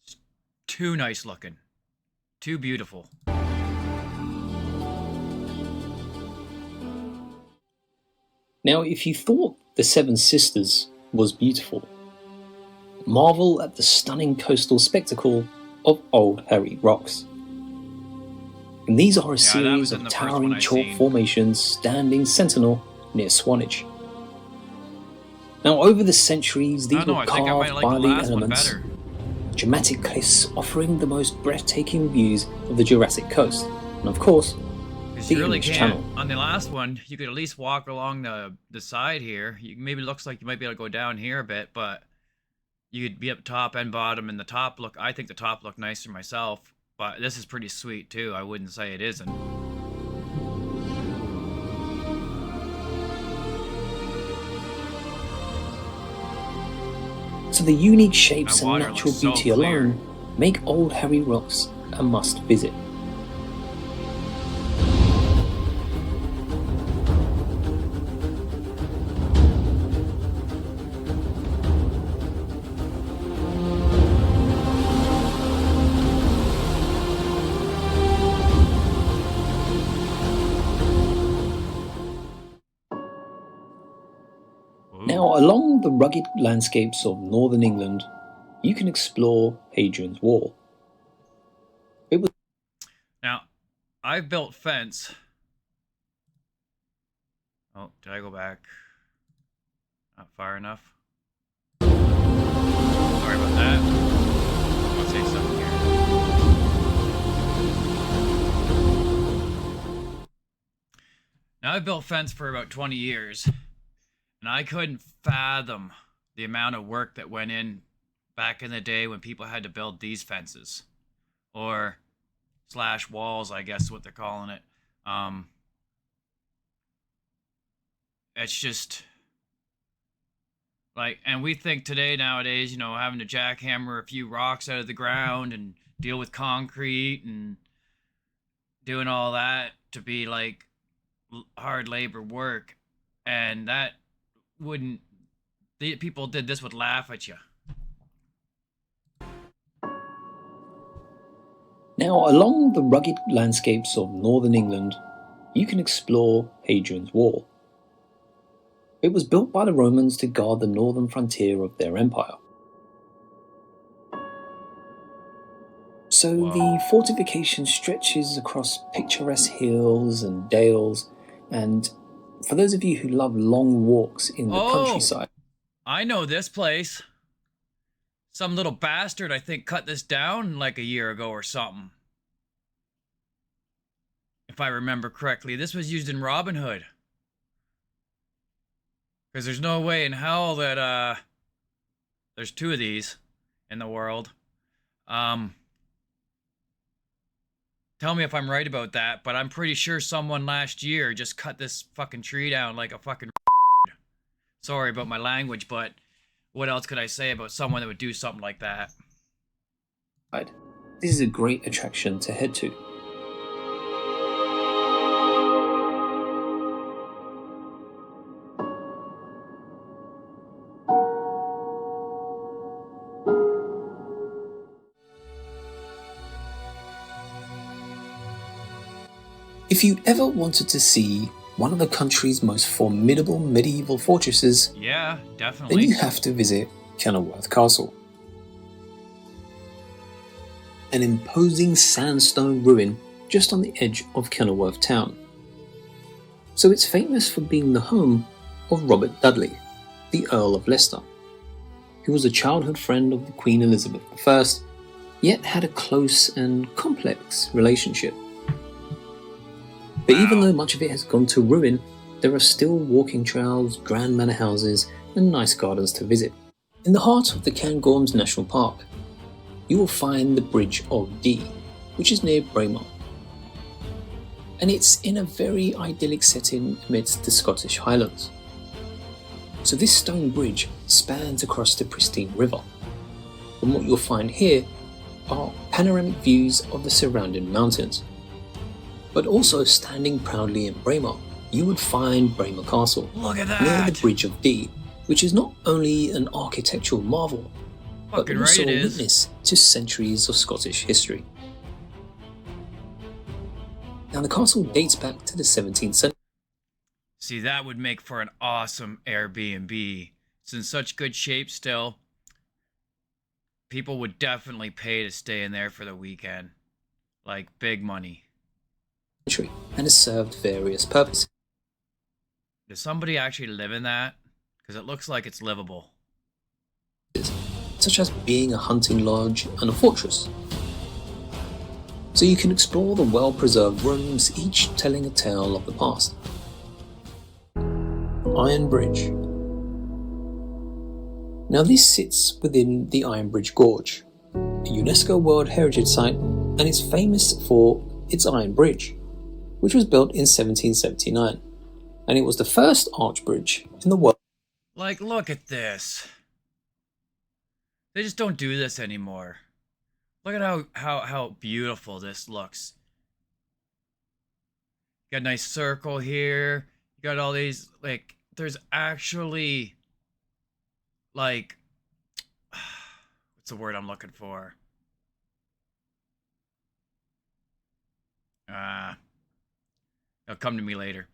Speaker 1: it's too nice looking. Too beautiful.
Speaker 2: Now, if you thought the Seven Sisters was beautiful, marvel at the stunning coastal spectacle of Old Harry Rocks. And these are a series of towering chalk formations standing sentinel near Swanage. Now, over the centuries, these were carved by the elements, dramatic cliffs offering the most breathtaking views of the Jurassic Coast, and of course, the English Channel.
Speaker 1: On the last one, you could at least walk along the side here. Maybe it looks like you might be able to go down here a bit, but you'd be up top and bottom, and the top look... I think the top looked nicer myself, but this is pretty sweet too. I wouldn't say it isn't.
Speaker 2: So the unique shapes and natural beauty alone make Old Harry Rocks a must visit. Now, along the rugged landscapes of northern England, you can explore Hadrian's Wall.
Speaker 1: Now, I've built fence. Oh, did I go back? Not far enough. Sorry about that. I'll say something here. Now I've built fence for about 20 years, and I couldn't fathom the amount of work that went in back in the day when people had to build these fences, or slash walls, I guess is what they're calling it. It's just like, and we think today nowadays, you know, having to jackhammer a few rocks out of the ground and deal with concrete and doing all that to be like hard labor work, and that wouldn't, the people did this would laugh at you.
Speaker 2: Now, along the rugged landscapes of northern England, you can explore Hadrian's Wall. It was built by the Romans to guard the northern frontier of their empire. So the fortification stretches across picturesque hills and dales, and for those of you who love long walks in the countryside...
Speaker 1: I know this place. Some little bastard, I think, cut this down like a year ago or something. If I remember correctly, this was used in Robin Hood. Because there's no way in hell that, there's two of these in the world. Tell me if I'm right about that, but I'm pretty sure someone last year just cut this fucking tree down like a fucking... Sorry about my language, but what else could I say about someone that would do something like that?
Speaker 2: This is a great attraction to head to. If you ever wanted to see one of the country's most formidable medieval fortresses,
Speaker 1: yeah, definitely,
Speaker 2: then you have to visit Kenilworth Castle. An imposing sandstone ruin just on the edge of Kenilworth town. So it's famous for being the home of Robert Dudley, the Earl of Leicester, who was a childhood friend of the Queen Elizabeth I, yet had a close and complex relationship. But even though much of it has gone to ruin, there are still walking trails, grand manor houses, and nice gardens to visit. In the heart of the Cairngorms National Park, you will find the Bridge of Dee, which is near Braemar. And it's in a very idyllic setting amidst the Scottish Highlands. So this stone bridge spans across the pristine river. And what you'll find here are panoramic views of the surrounding mountains. But also standing proudly in Braemar, you would find Braemar Castle.
Speaker 1: Look at that!
Speaker 2: Near the Bridge of Dee, which is not only an architectural marvel, but also a witness to centuries of Scottish history. Now the castle dates back to the 17th century.
Speaker 1: See, that would make for an awesome Airbnb. It's in such good shape still. People would definitely pay to stay in there for the weekend. Like, big money.
Speaker 2: And has served various purposes.
Speaker 1: Does somebody actually live in that? Because it looks like it's livable.
Speaker 2: Such as being a hunting lodge and a fortress. So you can explore the well-preserved rooms, each telling a tale of the past. Iron Bridge. Now this sits within the Iron Bridge Gorge, a UNESCO World Heritage Site, and is famous for its Iron Bridge, which was built in 1779, and it was the first arch bridge in the world.
Speaker 1: Like, look at this. They just don't do this anymore. Look at how beautiful this looks. Got a nice circle here. You got all these, like, there's actually, like, what's the word I'm looking for? It'll come to me later.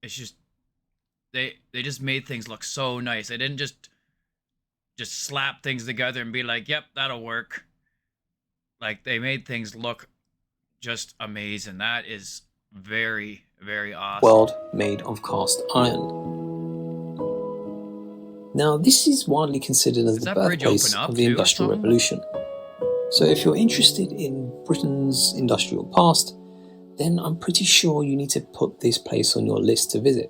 Speaker 1: It's just they just made things look so nice. They didn't just slap things together and be like, "Yep, that'll work." Like they made things look just amazing. That is very, very awesome.
Speaker 2: World made of cast iron. Now, this is widely considered as
Speaker 1: Does
Speaker 2: the
Speaker 1: that bridge open
Speaker 2: birthplace
Speaker 1: up
Speaker 2: of the
Speaker 1: too or
Speaker 2: Industrial
Speaker 1: something?
Speaker 2: Revolution. So if you're interested in Britain's industrial past, then I'm pretty sure you need to put this place on your list to visit.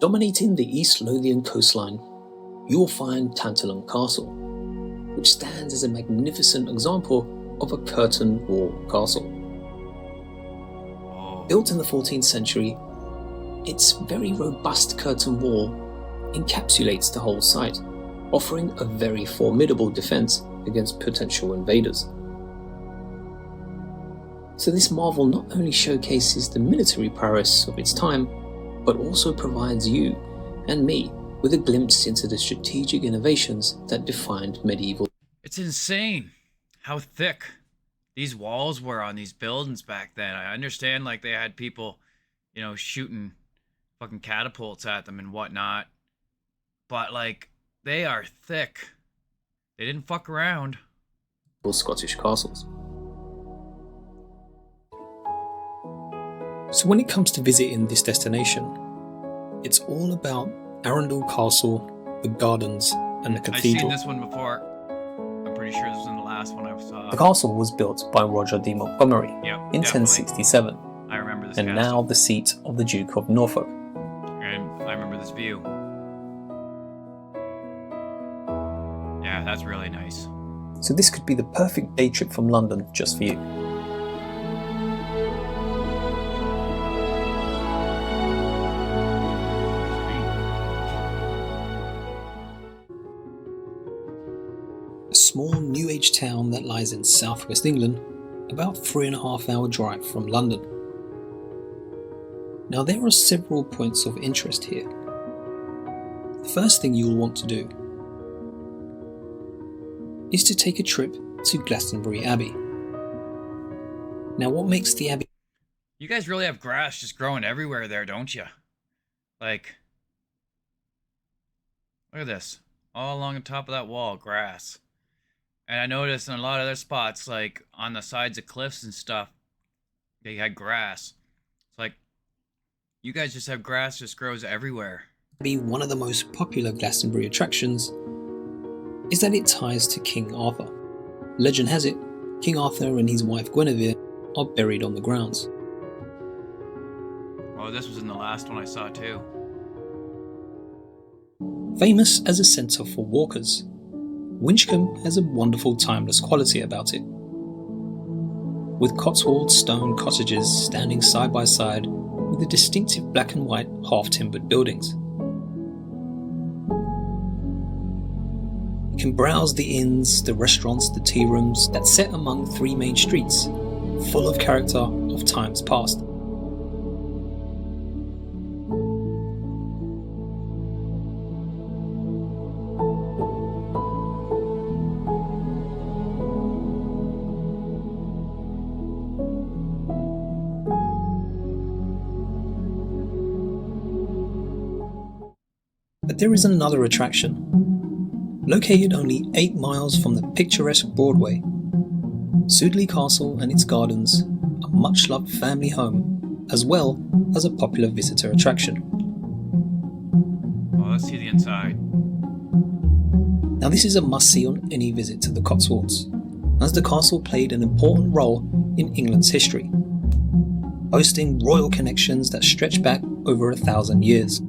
Speaker 2: Dominating the East Lothian coastline, you will find Tantallon Castle, which stands as a magnificent example of a curtain wall castle.
Speaker 1: Oh,
Speaker 2: Built in the 14th century, its very robust curtain wall encapsulates the whole site, offering a very formidable defense against potential invaders. So this marvel not only showcases the military prowess of its time, but also provides you and me with a glimpse into the strategic innovations that defined medieval.
Speaker 1: it's insane how thick these walls were on these buildings back then. I understand like they had people, shooting fucking catapults at them and whatnot, but like they are thick. They didn't fuck around.
Speaker 2: Scottish castles. So when it comes to visiting this destination, it's all about Arundel Castle, the gardens, and the
Speaker 1: I've seen
Speaker 2: cathedral.
Speaker 1: this one before. I'm pretty sure this was in the last one I saw.
Speaker 2: The castle was built by Roger de Montgomery
Speaker 1: Yeah,
Speaker 2: in
Speaker 1: definitely.
Speaker 2: 1067,
Speaker 1: I remember this
Speaker 2: and
Speaker 1: castle.
Speaker 2: now the seat of the Duke of Norfolk.
Speaker 1: And I remember this view. Yeah, that's really nice.
Speaker 2: So this could be the perfect day trip from London just for you. A small New Age town that lies in southwest England, about 3.5 hour drive from London. Now there are several points of interest here. The first thing you'll want to do is to take a trip to Glastonbury Abbey. Now what makes the Abbey
Speaker 1: You guys really have grass just growing everywhere there, don't you? Like, look at this. All along the top of that wall, grass. And I noticed in a lot of other spots, like on the sides of cliffs and stuff, they had grass. It's like, you guys just have grass just grows everywhere.
Speaker 2: one of the most popular Glastonbury attractions is that it ties to King Arthur. Legend has it, King Arthur and his wife Guinevere are buried on the grounds.
Speaker 1: Oh, this was in the last one I saw too.
Speaker 2: Famous as a centre for walkers, Winchcombe has a wonderful timeless quality about it, with Cotswold stone cottages standing side by side with the distinctive black and white half-timbered buildings. You can browse the inns, the restaurants, the tea rooms that sit among three main streets, full of character of times past. But there is another attraction. Located only 8 miles from the picturesque Broadway, Sudeley Castle and its gardens, a much-loved family home, as well as a popular visitor attraction.
Speaker 1: Oh, let's see the inside.
Speaker 2: Now this is a must-see on any visit to the Cotswolds, as the castle played an important role in England's history, boasting royal connections that stretch back over 1,000 years.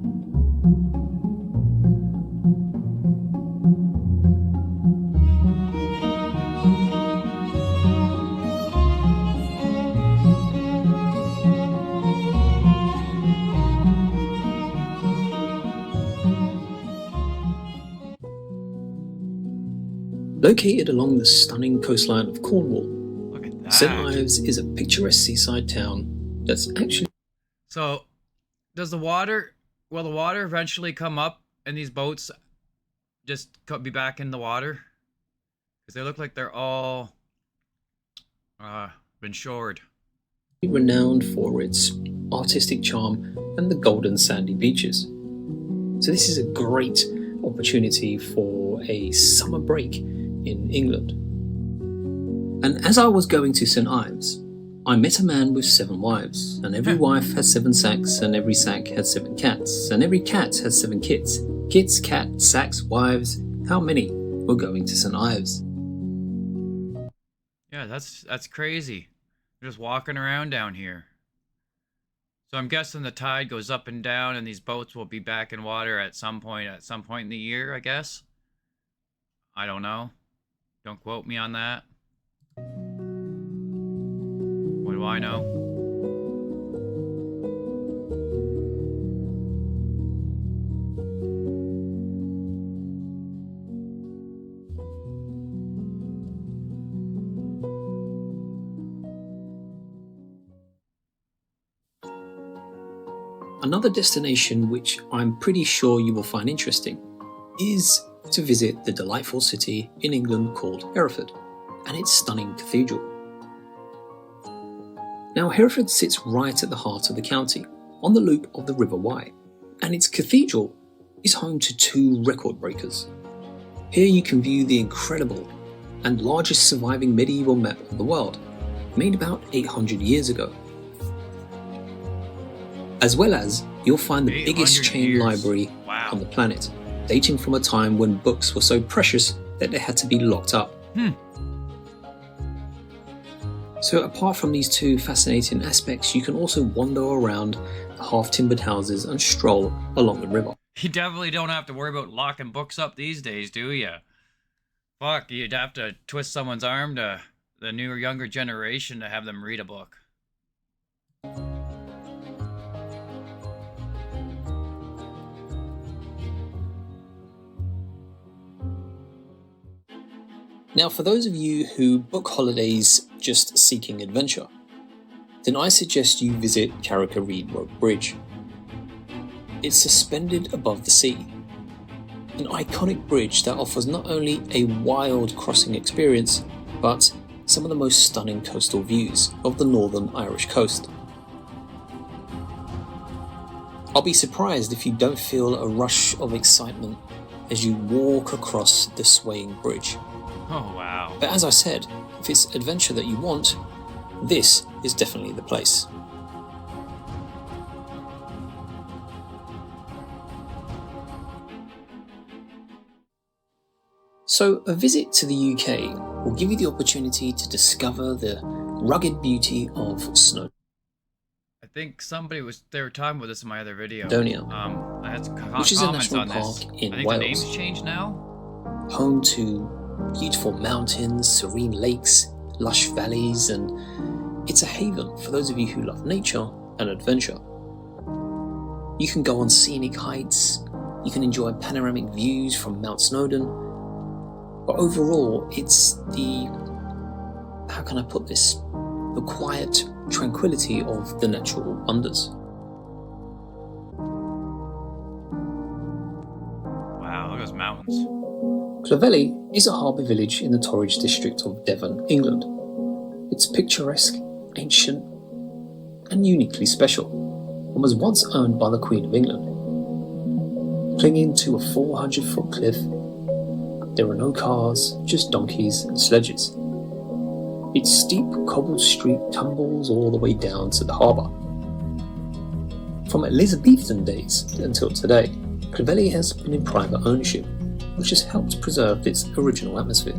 Speaker 2: Located along the stunning coastline of Cornwall,
Speaker 1: Look at that.
Speaker 2: St Ives is a picturesque seaside town that's actually
Speaker 1: So, will the water eventually come up and these boats just could be back in the water? Because they look like they're all been shored.
Speaker 2: Renowned for its artistic charm and the golden sandy beaches. So this is a great opportunity for a summer break in England. And as I was going to St. Ives, I met a man with 7 wives, and every wife had 7 sacks, and every sack had 7 cats, and every cat had 7 kits. Kits, cat, sacks, wives, how many were going to St. Ives?
Speaker 1: Yeah, that's crazy. They're just walking around down here. So I'm guessing the tide goes up and down, and these boats will be back in water at some point in the year, I guess. I don't know. Don't quote me on that. What do I know?
Speaker 2: Another destination which I'm pretty sure you will find interesting is to visit the delightful city in England called Hereford and its stunning cathedral. Now, Hereford sits right at the heart of the county, on the loop of the River Wye, and its cathedral is home to 2 record breakers. Here you can view the incredible and largest surviving medieval map of the world, made about 800 years ago. As well as, you'll find the biggest chain library on the planet, dating from a time when books were so precious that they had to be locked up. So apart from these 2 fascinating aspects, you can also wander around the half-timbered houses and stroll along the river.
Speaker 1: You definitely don't have to worry about locking books up these days, do you? Fuck, you'd have to twist someone's arm to the newer, younger generation to have them read a book.
Speaker 2: Now, for those of you who book holidays just seeking adventure, then I suggest you visit Carricker Reed Road Bridge. It's suspended above the sea, an iconic bridge that offers not only a wild crossing experience, but some of the most stunning coastal views of the northern Irish coast. I'll be surprised if you don't feel a rush of excitement as you walk across the swaying bridge.
Speaker 1: Oh, wow.
Speaker 2: But as I said, if it's adventure that you want, this is definitely the place. So a visit to the UK will give you the opportunity to discover the rugged beauty of Snowdonia.
Speaker 1: I think they were talking about this in my other video. I had some
Speaker 2: which is a national
Speaker 1: on
Speaker 2: park
Speaker 1: this.
Speaker 2: in
Speaker 1: I think
Speaker 2: Wales.
Speaker 1: the name's changed now.
Speaker 2: Home to beautiful mountains, serene lakes, lush valleys, and it's a haven for those of you who love nature and adventure. You can go on scenic heights, you can enjoy panoramic views from Mount Snowdon, but overall it's the, how can I put this, the quiet tranquility of the natural wonders.
Speaker 1: Wow, look at those mountains.
Speaker 2: Clovelly is a harbour village in the Torridge district of Devon, England. It's picturesque, ancient, and uniquely special, and was once owned by the Queen of England. Clinging to a 400-foot cliff, there are no cars, just donkeys and sledges. Its steep cobbled street tumbles all the way down to the harbour. From Elizabethan days until today, Clovelly has been in private ownership, which has helped preserve its original atmosphere.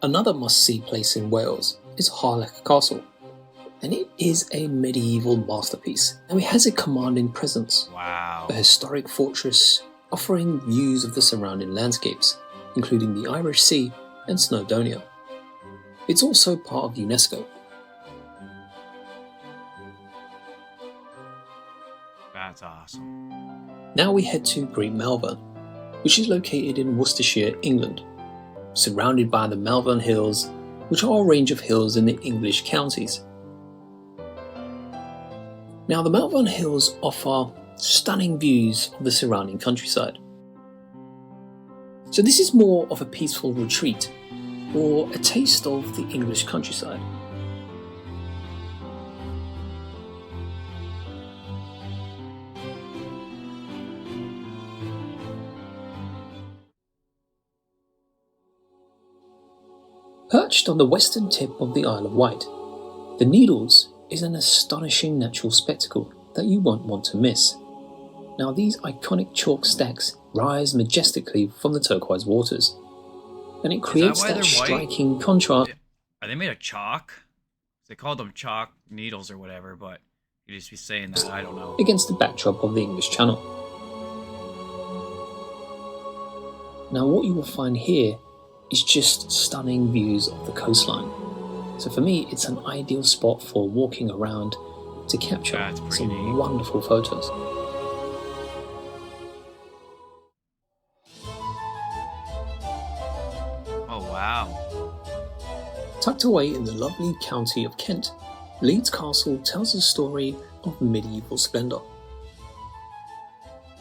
Speaker 2: Another must-see place in Wales is Harlech Castle, and it is a medieval masterpiece, and it has a commanding presence.
Speaker 1: Wow.
Speaker 2: A historic fortress offering views of the surrounding landscapes, including the Irish Sea and Snowdonia. It's also part of UNESCO.
Speaker 1: That's awesome.
Speaker 2: Now we head to Great Malvern, which is located in Worcestershire, England. Surrounded by the Malvern Hills, which are a range of hills in the English counties. Now, the Melbourne Hills offer stunning views of the surrounding countryside. So this is more of a peaceful retreat, or a taste of the English countryside. Perched on the western tip of the Isle of Wight, the Needles is an astonishing natural spectacle that you won't want to miss. Now, these iconic chalk stacks rise majestically from the turquoise waters, and it creates that striking contrast.
Speaker 1: Are they made of chalk? They called them chalk needles or whatever, but you just be saying that, I don't know.
Speaker 2: Against the backdrop of the English Channel. Now, what you will find here is just stunning views of the coastline. So for me, it's an ideal spot for walking around to capture some wonderful photos.
Speaker 1: Oh wow.
Speaker 2: Tucked away in the lovely county of Kent, Leeds Castle tells a story of medieval splendour.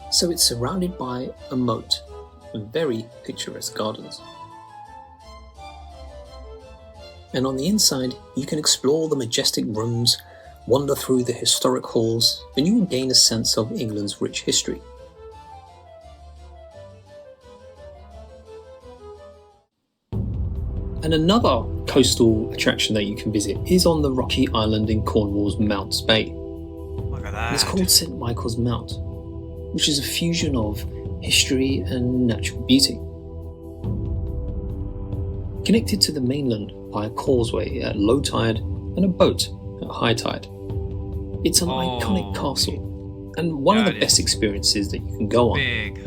Speaker 2: So it's surrounded by a moat and very picturesque gardens. And on the inside, you can explore the majestic rooms, wander through the historic halls, and you will gain a sense of England's rich history. And another coastal attraction that you can visit is on the rocky island in Cornwall's Mounts Bay.
Speaker 1: Look at that.
Speaker 2: It's called St Michael's Mount, which is a fusion of history and natural beauty. Connected to the mainland by a causeway at low tide and a boat at high tide. It's an iconic castle and one of the best experiences that you can go on.
Speaker 1: Big.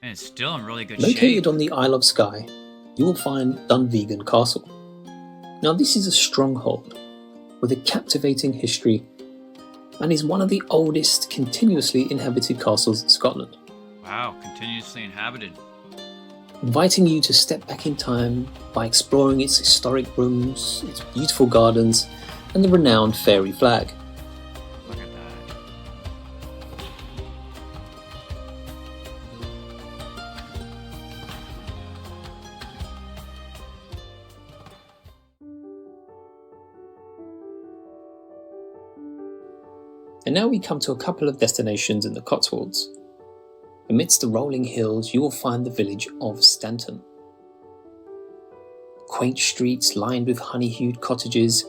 Speaker 1: And it's still in really good shape.
Speaker 2: Located on the Isle of Skye, you will find Dunvegan Castle. Now, this is a stronghold with a captivating history and is one of the oldest continuously inhabited castles in Scotland.
Speaker 1: Wow, continuously inhabited.
Speaker 2: Inviting you to step back in time by exploring its historic rooms, its beautiful gardens, and the renowned fairy flag.
Speaker 1: Look at that.
Speaker 2: And now we come to a couple of destinations in the Cotswolds. Amidst the rolling hills, you will find the village of Stanton. Quaint streets lined with honey-hued cottages.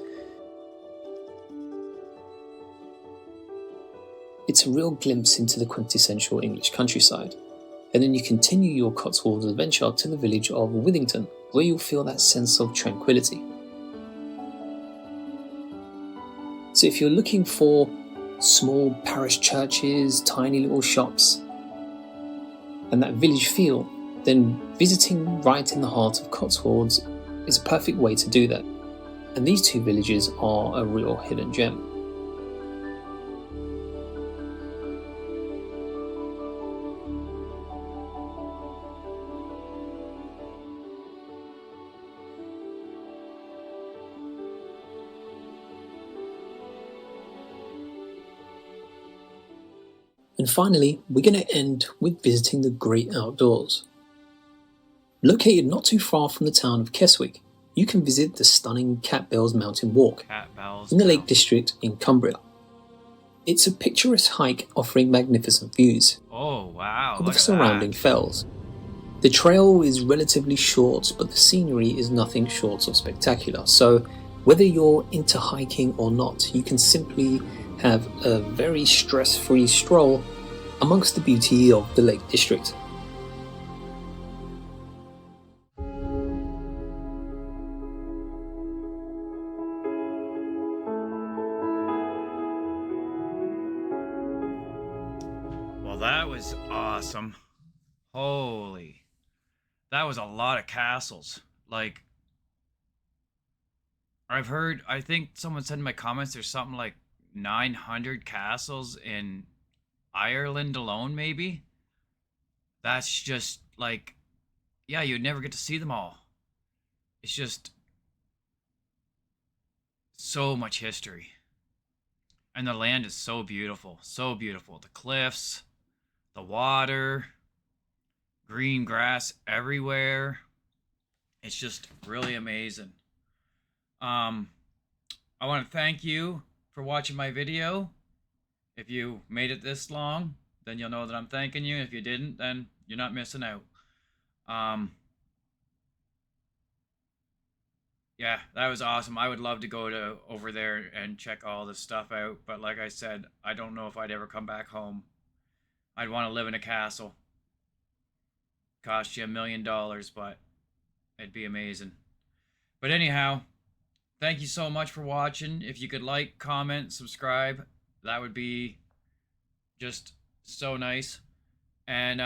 Speaker 2: It's a real glimpse into the quintessential English countryside. And then you continue your Cotswolds adventure to the village of Withington, where you'll feel that sense of tranquility. So if you're looking for small parish churches, tiny little shops, and that village feel, then visiting right in the heart of Cotswolds is a perfect way to do that. And these two villages are a real hidden gem. And finally, we're going to end with visiting the great outdoors. Located not too far from the town of Keswick, you can visit the stunning Catbells Mountain Walk in the Lake District in Cumbria. It's a picturesque hike offering magnificent views of the surrounding fells. The trail is relatively short, but the scenery is nothing short of spectacular. So whether you're into hiking or not, you can simply have a very stress-free stroll amongst the beauty of the Lake District.
Speaker 1: Well, that was awesome. Holy. That was a lot of castles. Like, I've heard, I think someone said in my comments there's something like 900 castles in Ireland alone, maybe. That's just like yeah, you'd never get to see them all. It's just so much history. And the land is so beautiful. So beautiful. The cliffs, the water, green grass everywhere. It's just really amazing. Um, I want to thank you for watching my video. If you made it this long, then you'll know that I'm thanking you. If you didn't, then you're not missing out. Um, yeah, that was awesome. I would love to go to over there and check all this stuff out, but like I said, I don't know if I'd ever come back home. I'd want to live in a castle. Cost you $1 million, but it'd be amazing. But anyhow, thank you so much for watching. If you could like, comment, subscribe, that would be just so nice. And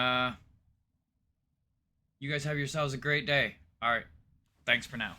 Speaker 1: you guys have yourselves a great day. All right. Thanks for now.